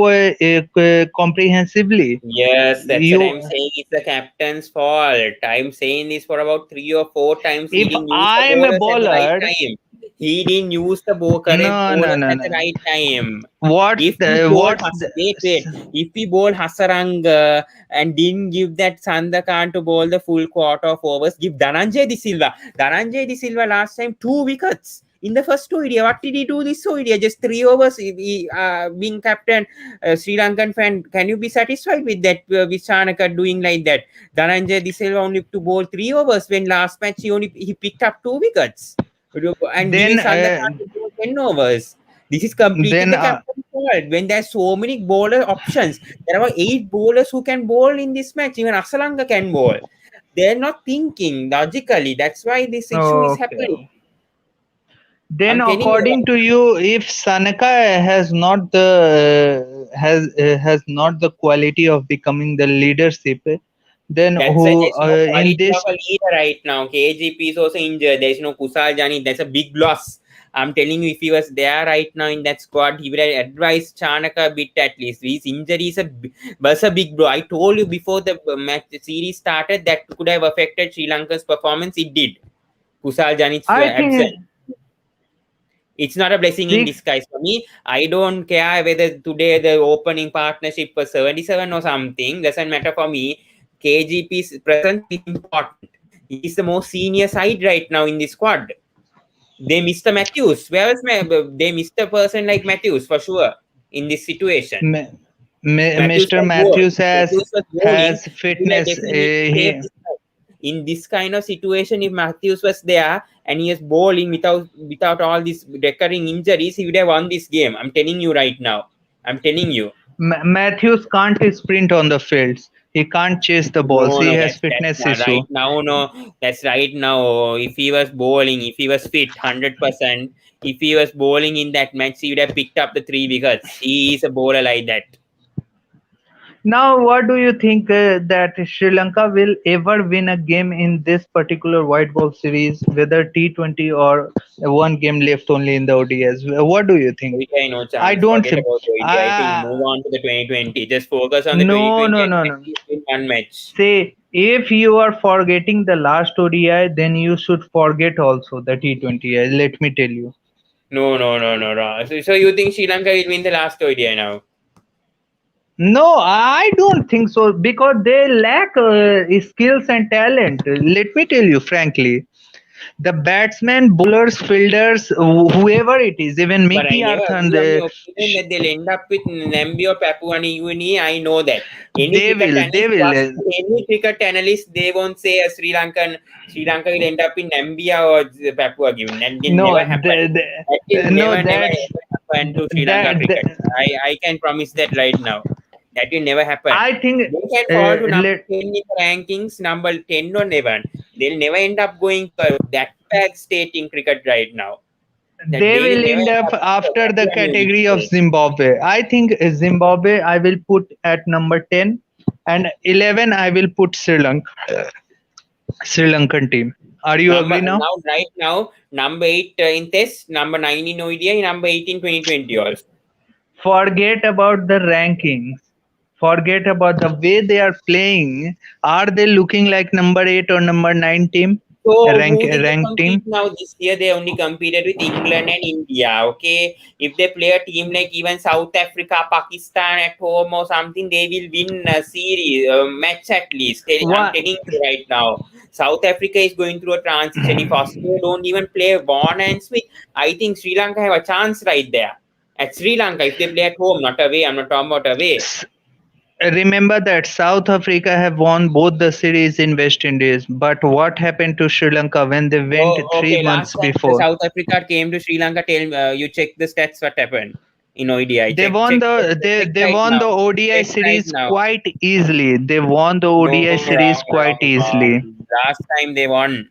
comprehensively. Yes, that's what I'm You saying. It's the captain's fault. I'm saying this for about 3 or 4 times. He If didn't use the I am a bowlers at the right bowler, time. He didn't use the correct no, no, bowlers no, at the no. right time. What's If we the bowl what's the If we bowl Hasarang and didn't give that Sandakan to bowl the full quarter of overs, give Dhananjay De Silva. Dhananjay De Silva last time 2 wickets in the first ODI. What did he do this ODI? Just 3 overs. Being captain, Sri Lankan fan, can you be satisfied with that? With Chanaka doing like that? Dhananjay De Silva only to bowl 3 overs when last match he picked up 2 wickets and giving then Sandakan to bowl 10 overs. This is completely then the captain's fault. When there's so many bowler options, there are 8 bowlers who can bowl in this match. Even Asalanga can bowl. They're not thinking logically. That's why this issue is okay. happening. Then I'm telling you. according to you, if Sanaka has not the quality of becoming the leadership, then That's why who there's no in quality this of a leader right now. KGP is also injured. There's no Kusal Jani. That's a big loss. I'm telling you, if he was there right now in that squad, he would have advised Chanaka a bit at least. His injury was a big blow. I told you before the match the series started that could have affected Sri Lanka's performance. It did. Kusal Jani's I absence. think It's not a blessing in six disguise for me. I don't care whether today the opening partnership was 77 or something. Doesn't matter for me. KGP's presence is important. He's the most senior side right now in the squad. They missed the Matthews. They missed a person like Matthews for sure in this situation. Matthews Mr. was bored. Matthews Matthews was bowling. has He would have fitness. definitely saved his life. In this kind of situation, if Matthews was there and he is bowling without all these recurring injuries, he would have won this game. I'm telling you right now. I'm telling you. Matthews can't sprint on the fields. He can't chase the balls. No, He no, has that's fitness not issue. right now. No, that's right now. If he was bowling, if he was fit, 100%, if he was bowling in that match, he would have picked up the 3 wickets. He is a bowler like that. Now, what do you think that Sri Lanka will ever win a game in this particular white ball series, whether T20 or one game left only in the ODIs? What do you think? ODI, no I chance. don't Forget think. about ODI. I think move on to the 2020. Just focus on the No, 2020 no, and no, at no. least win one match. Say, if you are forgetting the last ODI, then you should forget also the T20. Let me tell you. No. So you think Sri Lanka will win the last ODI now? No, I don't think so because they lack skills and talent. Let me tell you frankly. The batsmen, bowlers, fielders, whoever it is, even But I Mickey never Arthur, agree on your opinion that they'll end up with Namibia or Papua New Guinea. I know that. Any they cricket will, they analyst, will. trust me, any cricket analyst, they won't say a Sri Lanka will end up in Namibia or Papua New Guinea. And will No, never happen. That will no, never that's ever happen to Sri Lanka that, cricket. I can promise that right now. That will never happen. I think. They can fall to number Let 10 in the rankings, number 10 or 11. They'll never end up going to that bad state in cricket right now. That they they will will never end end up up with after the Papua New category of Guinea. Zimbabwe. I think Zimbabwe I will put at number 10, and 11 I will put Sri Lankan team. Are you Number agree now? now, right now, number 8 in Test, number 9 in ODI, number 8 in 2020 also. Forget about the rankings. Forget about the way they are playing. Are they looking like number 8 or number 9 team? So who did they Ranked compete team? now this year? They only competed with England and India. Okay, if they play a team like even South Africa, Pakistan at home or something, they will win a series match at least. I'm What? telling you right now. South Africa is going through a transition. If Australia don't even play Vaughan and Smith, I think Sri Lanka have a chance right there. At Sri Lanka, if they play at home, not away. I'm not talking about away. Remember that South Africa have won both the series in West Indies, but what happened to Sri Lanka when they went Oh, three okay. Last months time the before? South Africa came to Sri Lanka, tell you check the stats. What happened in ODI? They won Check they right won now. the ODI Check right series now. quite easily. They won the No, ODI series wrong, quite wrong, wrong. easily. Last time they won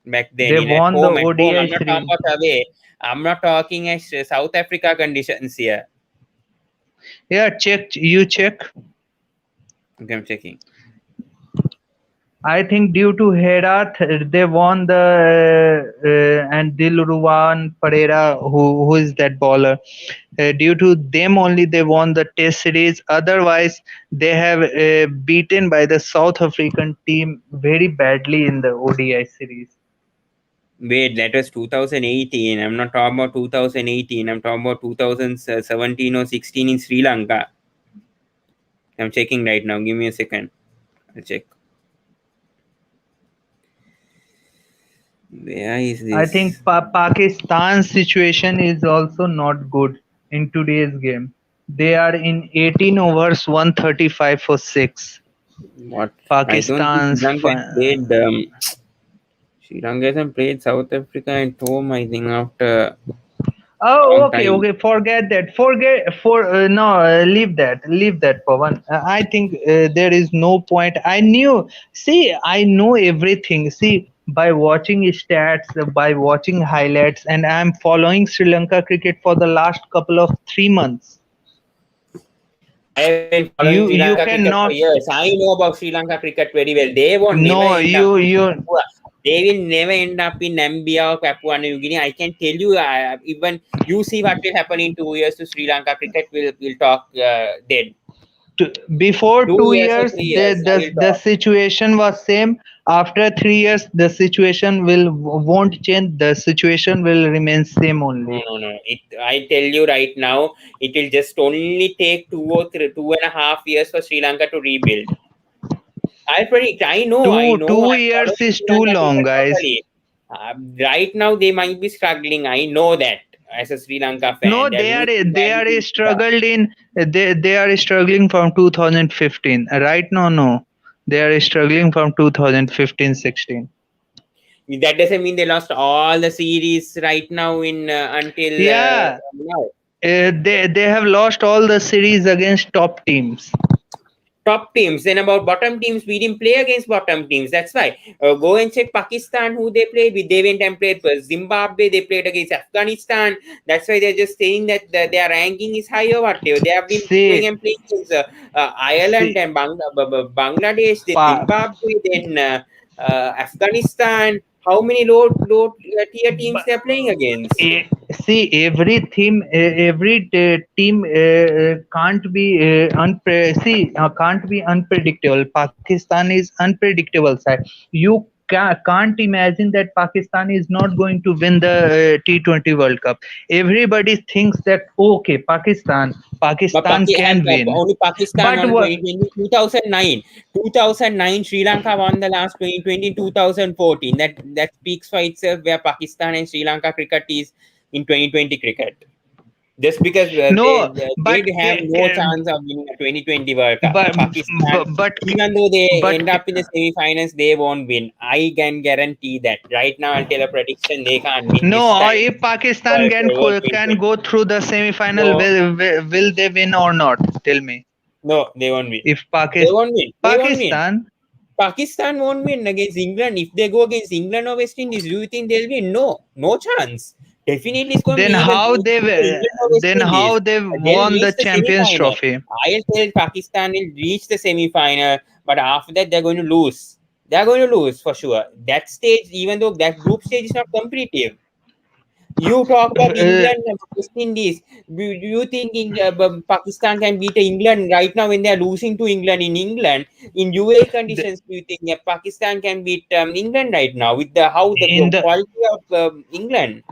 back then They in at won the home. At home. ODI I'm not talking series. about away. I'm not talking as South Africa conditions here. Yeah, check, you check. Okay, I'm checking. I think due to Herath, they won the and Dilruwan Pereira, who is that bowler. Due to them only they won the Test series. Otherwise, they have beaten by the South African team very badly in the ODI series. Wait, that was 2018. I'm not talking about 2018. I'm talking about 2017 or 16 in Sri Lanka. I'm checking right now. Give me a second. I'll check. Where is I this? think Pakistan's situation is also not good in today's game. They are in 18 overs, 135 for 6. What? I don't think Sri Pakistan's Lanka has played. Sri Lanka hasn't played South Africa at home. I think after Oh, long okay, time. okay. Forget that. Forget for no. Leave that, Pawan. I think there is no point. I knew. See, I know everything. See, by watching stats, by watching highlights, and I'm following Sri Lanka cricket for the last couple of 3 months. I have been following Sri You Lanka cricket for cannot. years. I know about Sri Lanka cricket very well. They won't never No, end up in you. Papua. They will never end up in Namibia or Papua New Guinea. I can tell you. Even you see what will happen in 2 years to Sri Lanka cricket. Will talk then. Before Two two years or years, 3 years. I will the talk. situation was same. After 3 years, the situation won't change. The situation will remain same No, only. no, no. I tell you right now, it will just only take 2.5 years for Sri Lanka to rebuild. I predict. I know. Two I follow years is Sri too Lanka long, cricket guys. totally. Right now, they might be struggling. I know that as a Sri Lanka No, fan, they're losing they badly. are struggled in they are struggling from 2015. Right now, no, they are struggling from 2015-16. That doesn't mean they lost all the series right now in until Yeah, now. they have lost all the series against top teams. Top teams. Then about bottom teams, we didn't play against bottom teams. That's why. Go and check Pakistan, who they played with. They went and played for Zimbabwe. They played against Afghanistan. That's why they're just saying that their ranking is higher. Whatever they have been going See, and playing against Ireland see, and Bangladesh, then pa, Zimbabwe, then Afghanistan. How many low tier teams they're playing against? See, every team can't be can't be unpredictable. Pakistan is unpredictable side. You can't imagine that Pakistan is not going to win the T20 World Cup. Everybody thinks that okay, Pakistan But can win, only Pakistan but won 2020, 2009. 2009, Sri Lanka won the last 2020 in 2014. That speaks for itself where Pakistan and Sri Lanka cricket is in 2020 cricket. Just because no, they but have no chance of winning a 2020 World Cup. but Pakistan, but even though they but end up in the semi-finals, they won't win. I can guarantee that. Right now, I'll tell a prediction: they can't win no, this or time. if Pakistan World World can 2020. go through the semi-final, No, will they win or not? Tell me. no, they won't win. If They won't win. They won't win. Pakistan, Pakistan won't win against England. If they go against England or West Indies, do you think they'll win? No, no chance. Definitely, it's going to then be either England or West then Indies. how they They'll won the reach the Champions semi-final. Trophy? I'll tell Pakistan will reach the semi-final, but after that they're going to lose. They're going to lose for sure. That stage, even though that group stage is not competitive, you talk about Uh, England and West Indies. Do you think Pakistan can beat England right now when they are losing to England in England in UAE the, conditions? Do you think Pakistan can beat England right now with the how the in the quality of England?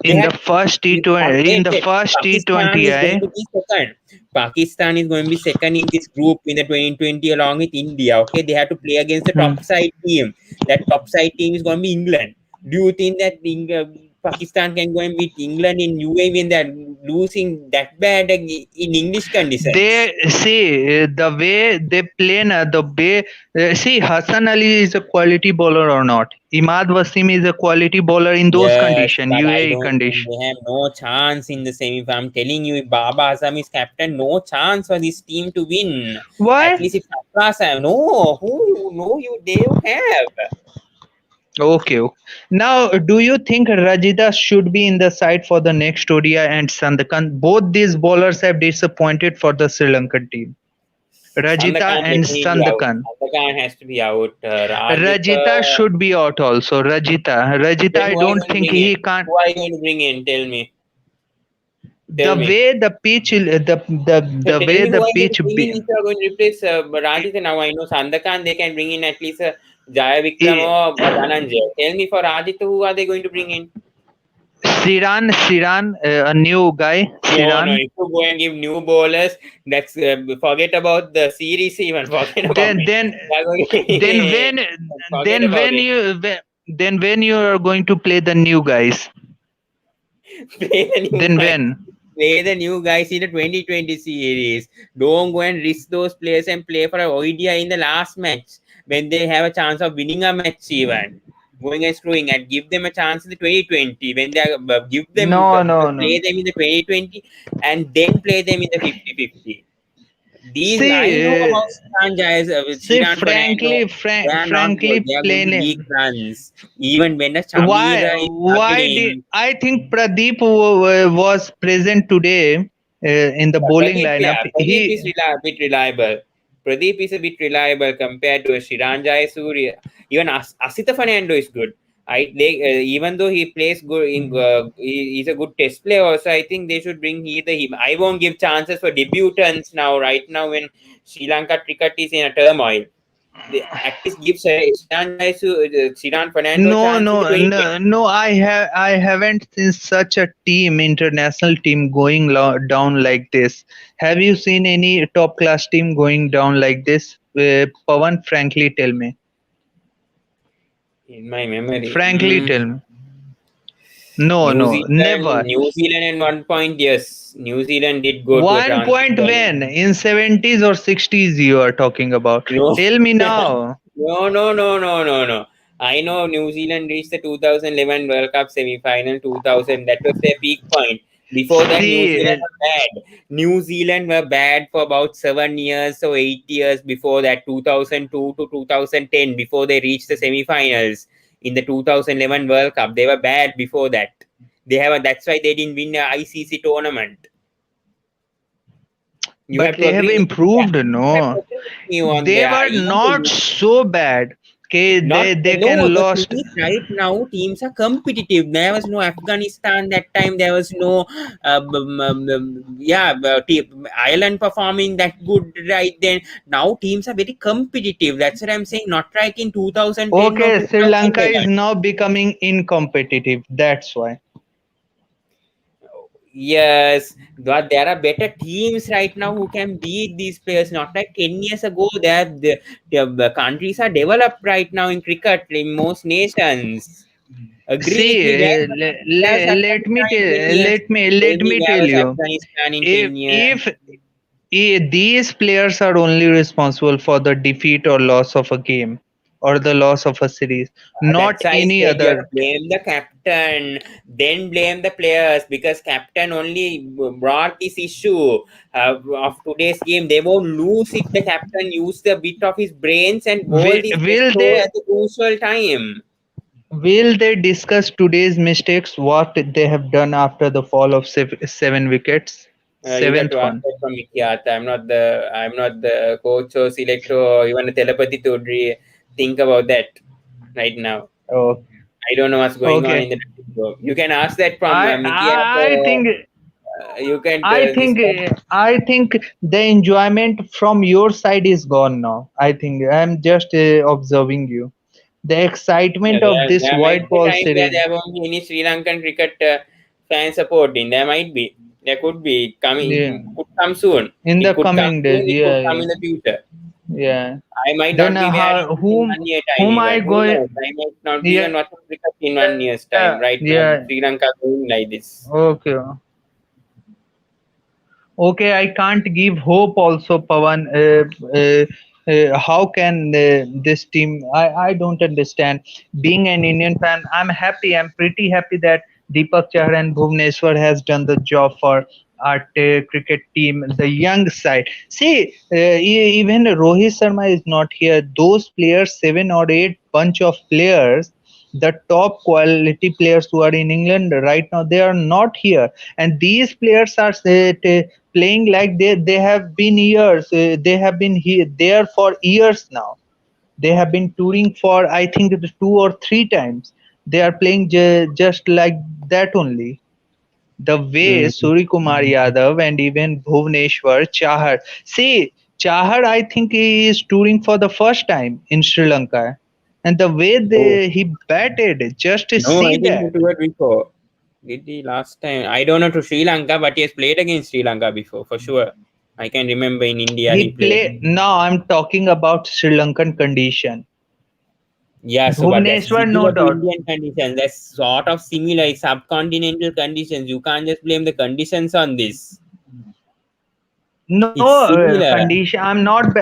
They in the had first T20 in wait, the wait. first Pakistan T20, is going to be second. Pakistan is going to be second in this group in the 2020 along with India. Okay, they have to play against the Hmm. top side team. That top side team is going to be England. Do you think that Pakistan can go and beat England in UAE when they're losing that bad in English conditions? They see the way they play now, the way see Hassan Ali is a quality bowler or not. Imad Wasim is a quality bowler in those Yes, conditions, but I UAE don't think condition. they have no chance in the semi. I'm telling you, if Baba Azam is captain, no chance for this team to win. At Why? least if Sarfraz, no, who, no, you, they don't have. Okay. Now, do you think Rajida should be in the side for the next ODI and Sandakan? Both these bowlers have disappointed for the Sri Lankan team. Rajita Sandakan and definitely out. Sandakan. Sandakan has to be out. Rajitha, Rajita should be out also. Rajita, then I who are you don't going to think bring in? he can't. Who are you going to bring in? Tell me. The Tell me. way the pitch, So the tell way me the who are you going to pitch bring in be, if you are going to replace Rajitha. Now I know Sandakan, they can bring in at least Jaya Vikram eh, or Dhananjay. Tell me for Rajitha, who are they going to bring in? Siran, a new guy, No, no. Siran. If you go and give new bowlers, that's forget about the series. Even forget about Then it. then They're going then to- when forget about it. then when you are going to play the new guys? Play the new Then guys. when? Play the new guys in the 2020 series. Don't go and risk those players and play for an ODI in the last match when they have a chance of winning a match even. Going and screwing and give them a chance in the 2020 when they are, give them No, no, no. play them in the 2020 and then play them in the 50-50. These I know See, about Shiran Jayas, Shiran Fernando. They are not good. frankly, They are going to leak plain. runs. Even when the Why? Shamira is Why did struggling, I think Pradeep was present today in the bowling Pradeep, lineup? yeah, Pradeep is a bit reliable. Pradeep is a bit reliable compared to Shiran Jayasuriya. Even Asita Fernando is good. Even though he plays good, he's a good test player. Also, I think they should bring either him. I won't give chances for debutants now. Right now, when Sri Lanka cricket is in a turmoil, they at least give Shiran Fernando a No, chance in the no, 2020. no, no. I haven't seen such a team, international team, going down like this. Have you seen any top class team going down like this? Pawan, frankly, tell me. In my memory. Frankly, tell me. No, New no, Zealand, never. New Zealand, and 1 point, yes, New Zealand did go to a 1 point transition. when in 70s or 60s you are talking about. No, Tell me now. no. I know New Zealand reached the 2011 World Cup semi-final. 2000, that was their peak point. Before that, New See, Zealand was bad. New Zealand were bad for about 7 years or 8 years before that, 2002 to 2010, before they reached the semi-finals in the 2011 World Cup. They were bad before that. That's why they didn't win the ICC tournament. You but have to they have agree with me. Yeah, improved, you have no. to agree with me on They there. were Even though not so bad. Okay, Not they no, can the lost. thing is right now teams are competitive. There was no Afghanistan that time. There was no Ireland performing that good right then. Now teams are very competitive. That's what I'm saying. Not like in 2010 or Okay, Sri Lanka 2011. is now becoming incompetitive. That's why. Yes, but there are better teams right now who can beat these players. Not like 10 years ago, the countries are developed right now in cricket in most nations. Agree See, with me? Where was Afghanistan in 10 years? Tell let me, me where tell was you. Afghanistan in If 10 years? if these players are only responsible for the defeat or loss of a game or the loss of a series, not That's why I any said you have other. to blame the captain, then blame the players because captain only brought this issue of today's game. They won't lose if the captain used a bit of his brains and bowl this best Will throw at they the crucial time. discuss today's mistakes? What they have done after the fall of 7 wickets, You got seventh to ask one. that from Mikyata. I'm not the coach or selector or even a telepathy to think about that right now. Oh, I don't know what's going on in okay. the dressing room. You can ask that from I Mikyata. think You can I this think I think the enjoyment from your side is gone now. I think I'm just observing you. The Yeah, excitement of this there might white be a ball time where series there won't be any Sri Lankan cricket fan supporting. There might be. There could be yeah, coming. Could come soon. in It the could come coming days. soon. It could Yeah, come yeah, in the future. yeah. I might Then not be wearing how this in 1 year time whom I even. Who knows? going? I might not be even Yeah, watching cricket in 1 year's time. Right now, yeah. Sri Lanka going like this. Okay. Okay, I can't give hope also, Pawan. How can this team? I don't understand. Being an Indian fan, I'm happy. I'm pretty happy that Deepak Chahar and Bhuvneshwar has done the job for our cricket team, the young side. See, even Rohit Sharma is not here. Those players, 7 or 8 bunch of players, the top quality players who are in England right now, they are not here, and these players are playing like they have been years. They have been here there for years now. They have been touring for I think 2 or 3 times. They are playing just like that only. The way Mm. Surya Kumar Yadav and even Bhuvneshwar Chahar. See, Chahar, I think he is touring for the first time in Sri Lanka, and the way Oh he batted, just to no, see I think he that. toured before. Did he last time? I don't know to Sri Lanka, but he has played against Sri Lanka before for sure. I can remember in India He he played. play now. I'm talking about Sri Lankan condition. Yeah, so but that's Bhuvneshwar, no similar to doubt. Indian conditions. That's sort of similar, subcontinental conditions. You can't just blame the conditions on this. No It's similar. condition. I'm not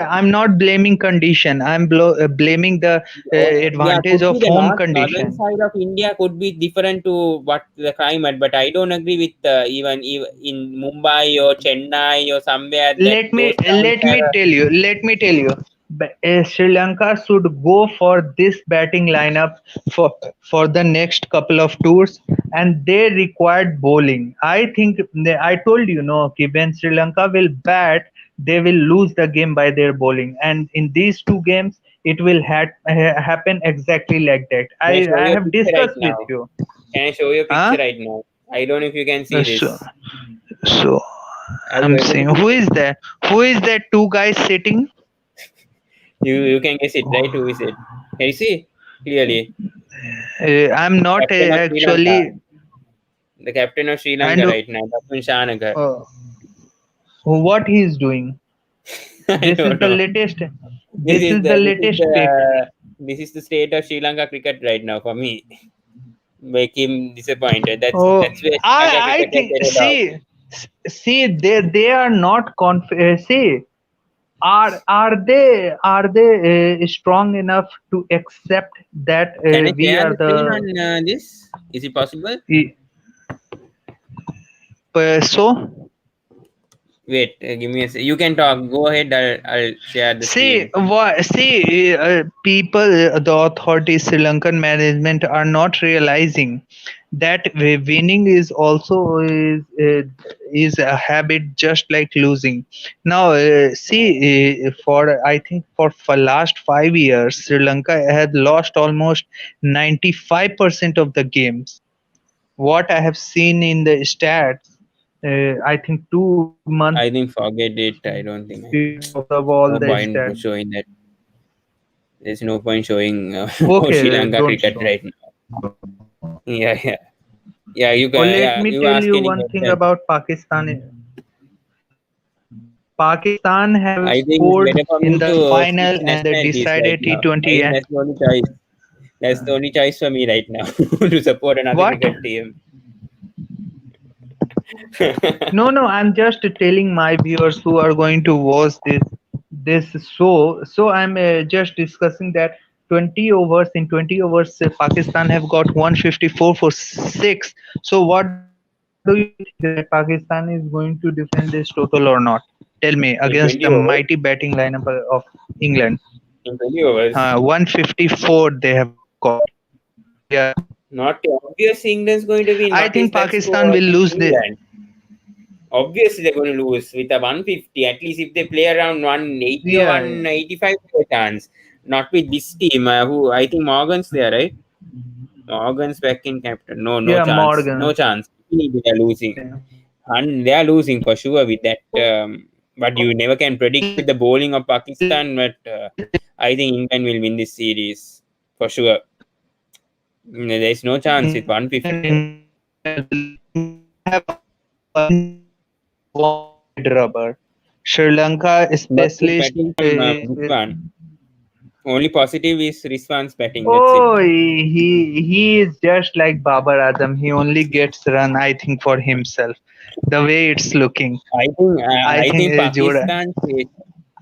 blaming condition. I'm blaming the Yeah, advantage could be of the home northern condition. side of India could be different to what the climate, but I don't agree with even in Mumbai or Chennai or somewhere that those towns are. Let me tell you. Sri Lanka should go for this batting lineup for the next couple of tours, and they required bowling. I think I told you no. Okay, when Sri Lanka will bat, they will lose the game by their bowling, and in these 2 games, it will happen exactly like that. Can I show I you a have picture right discussed with now? you. Can I show you a picture Huh? right now? I don't know if you can see So, this. so Are you I'm able to saying, see who this? is that? Who is that two guys sitting? You can guess it, right? Who is it? Can you see clearly? I'm not Captain of Sri Lanka. actually. The captain of Sri And Lanka right now, Dasun Shanagar. what he is doing? I This is don't the know. latest. This This is is the the this is latest pick. the this is the state of Sri Lanka cricket right now for me. Make him disappointed. Oh, That's where Sri Lanka I cricket has think. headed off. See, they are not see. Are they strong enough to accept that Can I we share are the screen the on this? Is it possible? so Wait, give me a you can talk. Go ahead. I'll share the See screen. what? See, people, the authorities, Sri Lankan management are not realizing that winning is also is a habit, just like losing. Now, see, for I think for last 5 years, Sri Lanka has lost almost 95% of the games. What I have seen in the stats, I think 2 months I think before forget the it. I World don't Cup, think I lost all no the point stats. showing that. There's no point showing Sri Okay, Lanka don't cricket show. right now. Yeah, yeah, yeah. You Oh, can. let Yeah, me you tell ask you any one thing question. about Pakistan. Pakistan have I think it's scored better for in me the to switch final and the nationalities right decided now. I T20. think that's the only choice. That's the only choice for me right now to support another What? cricket team. No, no, I'm just telling my viewers who are going to watch this show. So I'm just discussing that 20 overs in 20 overs, Pakistan have got 154 for six. So what do you think that Pakistan is going to defend this total or not? Tell me, against the In mighty 20 batting overs, lineup of England. in 20 overs, 154 they have got. Yeah, not obvious England's going to win. I What is think that Pakistan score will against lose the. England? Obviously, they're going to lose with a 150. At least if they play around 180 or Yeah, yeah, 185, there's a chance. Not with this team, who I think Morgan's there, right? Morgan's back in captain. No, no yeah, chance. No Morgan. chance. They are losing. Yeah. And they are losing for sure with that. But you never can predict with the bowling of Pakistan. But I think England will win this series for sure. There's no chance with 150. England have one rubber. Sri Lanka But good specialist. batting from Rizwan. Only positive is Rizwan's batting. That's it. Oh, he is just like Babar Azam. He only gets run, I think, for himself. The way it's looking, I I think think Pakistan.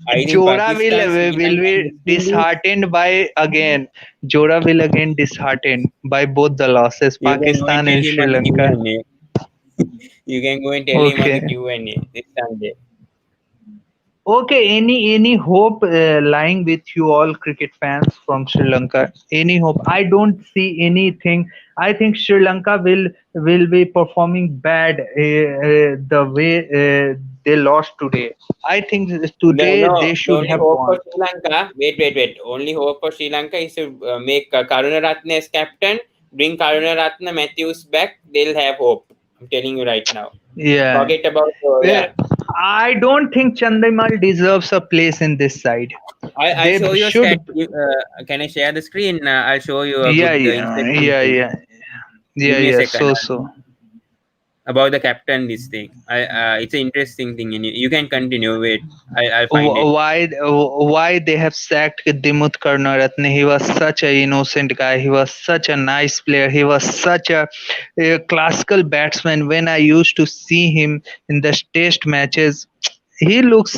I think Jora Pakistan, Sri will Lanka, and be West Indies. disheartened by again. Jora will again disheartened by both the losses, You can go and Pakistan tell and him Sri on the Lanka. Q&A. You can go and tell him on the Okay. Q&A this Sunday. Okay, any hope lying with you all cricket fans from Sri Lanka? Any hope? I don't see anything. I think Sri Lanka will be performing bad the way they lost today. I think No, today no. they The should only have hope for won. Sri Lanka. Wait. Only hope for Sri Lanka is to make Karunaratne as captain. Bring Karunaratne Matthews back. They'll have hope. I'm telling you right now. Yeah. Forget about Well, yeah. I don't think Chandimal deserves a place in this side. I'll They show you a stat. should. Can I share the screen? I'll show you a Yeah, good yeah, interesting yeah, thing. yeah, Give yeah, me a yeah. second. So. About the captain, this thing. It's an interesting thing, and you can continue. Wait, I'll find it. Why they have sacked Dimut Karnaratne? He was such a innocent guy. He was such a nice player. He was such a classical batsman. When I used to see him in the test matches, he looks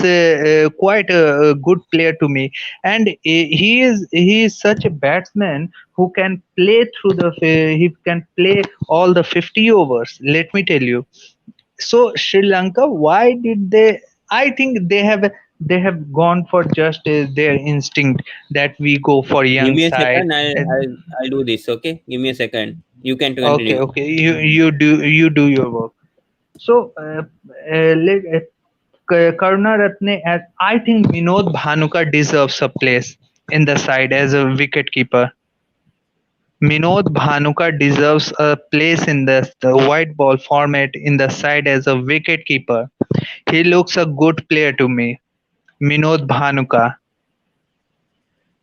quite a good player to me. And he is such a batsman who can play through the. He can play all the 50 overs. Let me tell you. So Sri Lanka, why did they? I think they have gone for just their instinct that we go for Give young me a side. second. And I'll do this. Okay, give me a second. You can okay, continue. okay, you do your work. So Karuna Ratne, as I think Vinod Bhanuka deserves a place in the side as a wicket keeper. Vinod Bhanuka deserves a place in the white ball format in the side as a wicket keeper. He looks a good player to me. Vinod Bhanuka.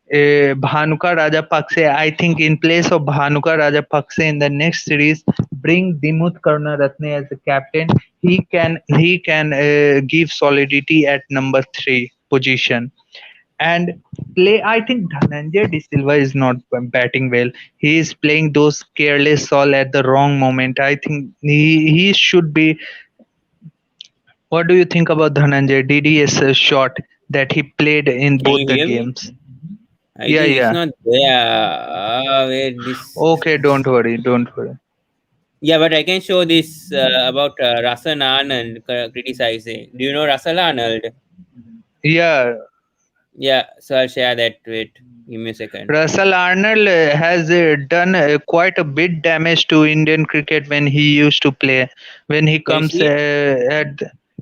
Bhanuka Rajapakse, I think in place of Bhanuka Rajapakse in the next series, bring Dimut Karunaratne as the captain. He can give solidity at number 3 position and play. I think Dhananjay De Silva is not batting well. He is playing those careless all at the wrong moment. I think he should be. What do you think about Dhananjay? Did he a shot that he played in Can you both the hear me? games? I Yeah, think it's yeah. not there. Wait, this. Okay, don't worry, don't worry. Yeah, but I can show this about Russell Arnold criticizing. Do you know Russell Arnold? Yeah, Yeah, so I'll share that. Wait, give me a second. Russell Arnold has done quite a bit damage to Indian cricket when he used to play. When he Can you comes see?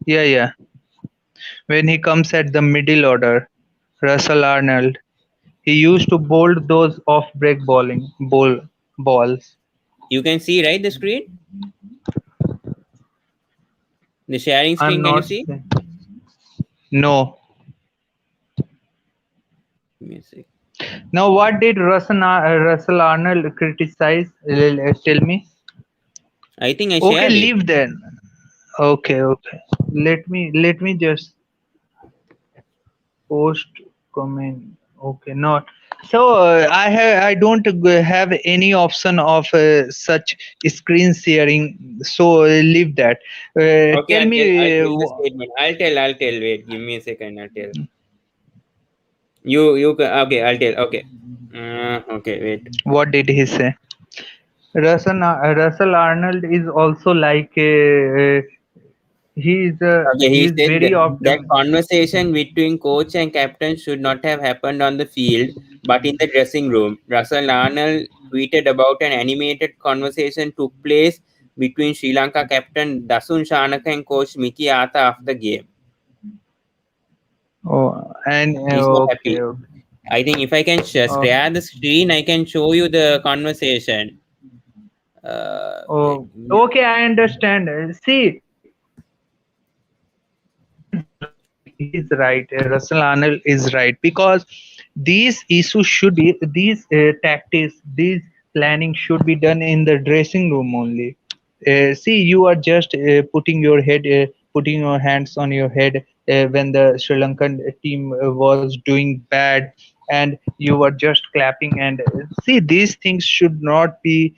yeah, yeah, when he comes at the middle order, Russell Arnold, he used to bowl those off break balls. You can see, right, the screen? The sharing I'm screen, can you not see? no. Give me a sec. Now, what did Russell Arnold criticize? Tell me. I think I Okay, shared it. leave then. Okay, okay. Let me just post comment. Okay, not. So I don't have any option of such screen sharing. So leave that. Okay, Tell me I'll tell the statement. I'll tell. Wait, give me a second. I'll tell. Okay, I'll tell. Okay. Okay, wait. what did he say? Russell Arnold is also like Okay, he he is said very that optim. conversation between coach and captain should not have happened on the field, but in the dressing room. Russell Arnold tweeted about an animated conversation took place between Sri Lanka captain Dasun Shanaka and coach Miki Arthur after the game. Oh, and He's not okay, happy. okay. I think if I can Oh, share the screen, I can show you the conversation. Wait. oh, okay, I understand. See, he's right. Russell Arnold is right because these issues should be these tactics, these planning should be done in the dressing room only. See, you are just putting your hands on your head when the Sri Lankan team was doing bad, and you were just clapping. And see, these things should not be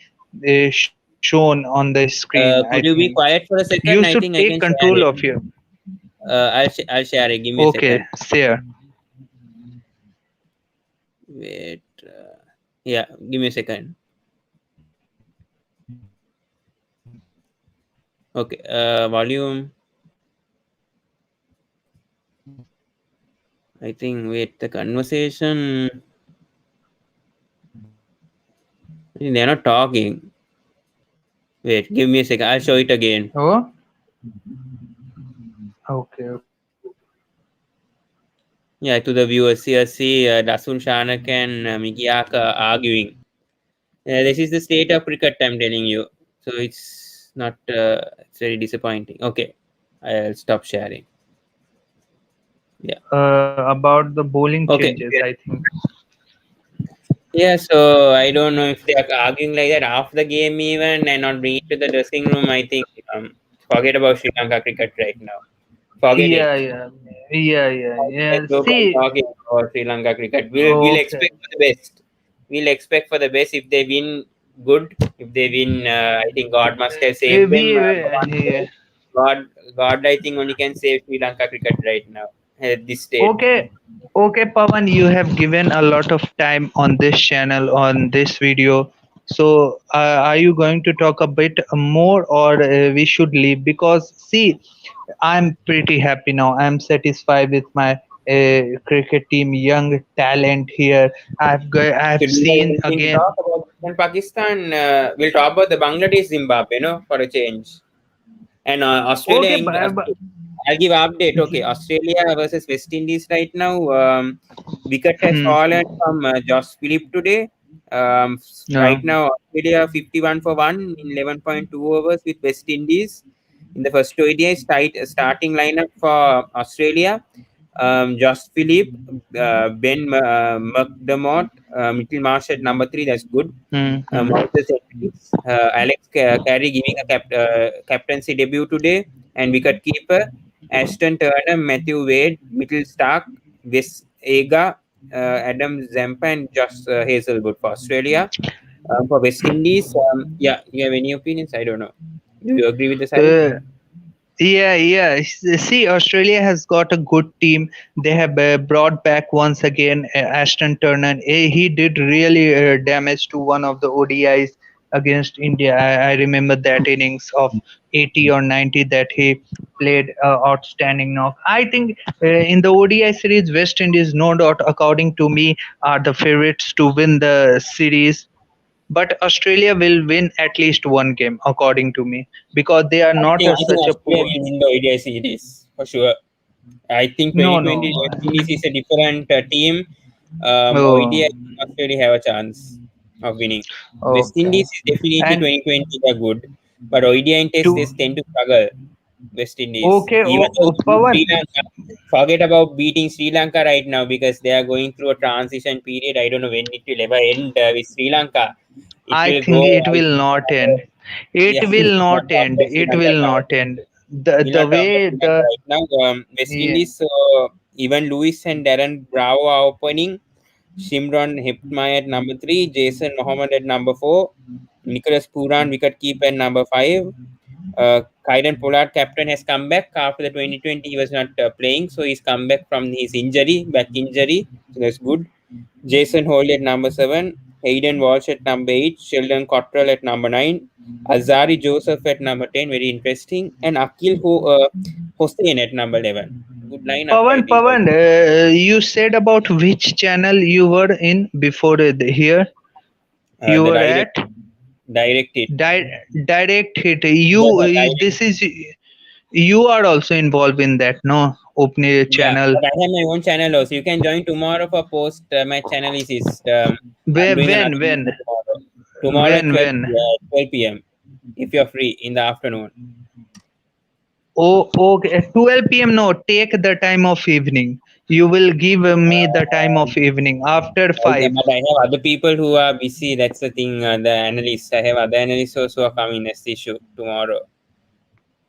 shown on the screen. I think Could you be quiet for a you should second? I take think I can control share of it. your. I'll share it. Give me a Okay, second. share. Wait. Yeah, give me a second. Okay. Volume. I think. Wait. The conversation. They're not talking. Wait. Give me a second. I'll show it again. Oh, okay. Yeah, to the viewers here, see Dasun Shanak and Mikiak arguing. This is the state of cricket, I'm telling you. So it's not. It's very disappointing. Okay, I'll stop sharing. Yeah. About the bowling Okay. changes, I think. Yeah. So I don't know if they are arguing like that after the game even and not bring it to the dressing room. I think forget about Sri Lanka cricket right now. Forget it. Yeah, yeah, yeah, yeah, Let's yeah. go on See, talking about Sri Lanka cricket. We'll okay. expect for the best. We'll expect for the best. If they win, good. If they win, I think God must have saved them. One Yeah. day. God, I think only can save Sri Lanka cricket right now at this state. Okay, okay, Pawan, you have given a lot of time on this channel, on this video. So, are you going to talk a bit more, or we should leave? Because, see, I'm pretty happy now. I'm satisfied with my cricket team, young talent here. I've Should we have seen anything to again. talk about Pakistan? We'll talk about the Bangladesh Zimbabwe, for a change. And Australia, Okay, but I'll give update. Okay, Australia versus West Indies right now. Wicket has hmm, fallen from Josh Philippe today. no. Right now, Australia 51 for 1 in 11.2 overs with West Indies. In the first ODI, starting lineup for Australia. Josh Philippe, Ben McDermott, Mitchell Marsh at number 3. That's good. Hmm, hmm. Moses Henry, Alex Carey giving a captaincy debut today, and wicketkeeper Ashton Turner, Matthew Wade, Mitchell Stark, Wes Aga, Adam Zampa, and Josh Hazelwood for Australia. For West Indies, yeah, you have any opinions? I don't know. Do you agree with the side? Uh, Yeah, yeah. See, Australia has got a good team. They have brought back once again Ashton Turner. He did really damage to one of the ODIs. against India. I remember that innings of 80 or 90 that he played outstanding knock. I think in the ODI series, West Indies, no doubt, according to me, are the favorites to win the series. But Australia will win at least one game, according to me, because they are not I think such a Australia poor. will win the ODI series for sure. I think No, 2020 no. West Indies is a different team. Oh, ODI Australia have a chance of winning. West okay. Indies is definitely And 2020 they are good, but ODI and Test they to tend to struggle. West Indies, okay, even though Pawan. Sri Lanka, forget about beating Sri Lanka right now because they are going through a transition period. I don't know when it will ever end with Sri Lanka. It I will think go. it I will think not end. It yeah, will we'll not not talk end. about Sri It Lanka will now. not end. The We'll the not talk about way Sri Lanka the right now. West yeah. Indies, even Lewis and Darren Bravo are opening. Shimron Heptmai at number 3, Jason Mohammed at number 4, Nicholas Puran wicketkeeper at number 5. Kyron Pollard, captain, has come back after the 2020. He was not playing, so he's come back from his injury, back injury. So that's good. Jason Hole at number 7, Hayden Walsh at number 8, Sheldon Cottrell at number 9, Azari Joseph at number 10, very interesting, and Hossein at number 11. Good lineup, I think. Pawan, you said about which channel you were in before here. You The were at direct hit. direct hit. Yeah, You the direct. this is you are also involved in that, no? Open Yeah, channel. but I have my own channel also. You can join tomorrow for post. My channel is I'm Where doing another video tomorrow. Tomorrow at 12 when? 12 p.m. If you're free in the afternoon. Oh, okay. 12 p.m. No, take the time of evening. You will give me the time Uh, of evening after yeah, 5. but I have other people who are busy. That's the thing. The analysts. I have other analysts also are coming next issue tomorrow.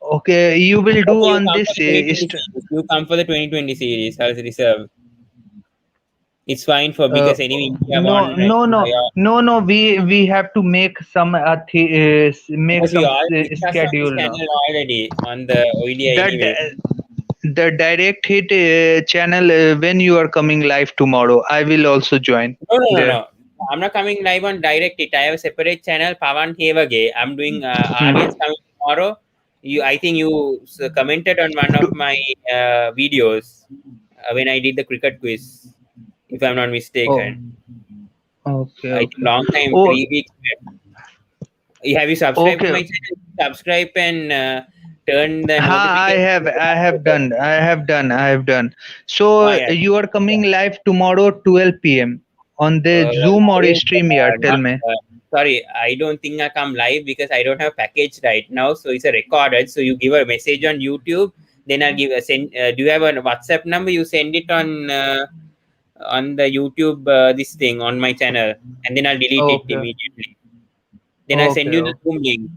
Okay, you will do Okay, you on come for this. the 2020 series. You come for the 2020 series as reserve. It's fine for Uh, because anyway India no, won right no, now. no, Yeah. no, no. We have to make some make Because we some all discussed on this schedule now. channel already on the ODI That anyway. the direct hit channel when you are coming live tomorrow, I will also join No, no, no, there. no. I'm not coming live on direct it. I have a separate channel, Pavan Hevage. I'm doing audience Hmm. coming tomorrow. I think you commented on one of To- my videos when I did the cricket quiz, if I'm not oh, mistaken. okay, I think okay. long time, Oh, 3 weeks back. Have you subscribed to okay. my channel? Subscribe and turn the Ha, notification. I have done, I have done. So Oh, yeah. you are coming live tomorrow 12 p.m. on the Zoom or I will, StreamYard. Tell not, me. sorry, I don't think I come live because I don't have package right now. So it's a recorded. So you give a message on YouTube, then I'll give a send. Do you have a WhatsApp number? You send it on the YouTube this thing on my channel, and then I'll delete it Okay, immediately. Then I'll okay, send you the okay, Zoom link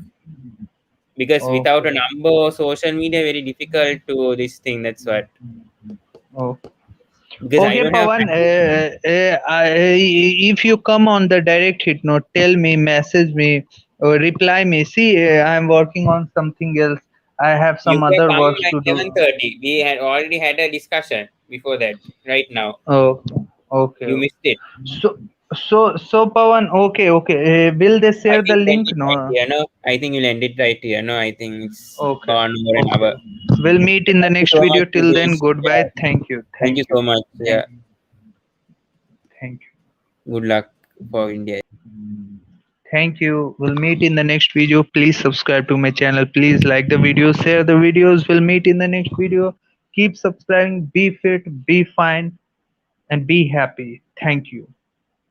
because without okay, a number or social media, very difficult to this thing. That's what okay. because I Okay, don't have Pawan. package. If you come on the direct hit note, tell me, message me, or reply me. See, I'm working on something else. I have You some can other come works at to do. 11:30. We had already had a discussion before that. Right now, Oh, okay, you okay. missed it. So, Pawan. Okay, okay. Will they I share the think we'll end link? it right No. here. No, I think we'll end it right here. No, I think it's Okay, gone over an okay. hour. We'll meet in the Thank you next so much, video. Till then, Yogesh. Yeah, goodbye. thank you Thank you, so much. thank Yeah, you, thank you. good luck for India. Thank you. We'll meet in the next video. Please subscribe to my channel. Please like the video, share the videos. We'll meet in the next video. Keep subscribing. Be fit, be fine, and be happy. Thank you.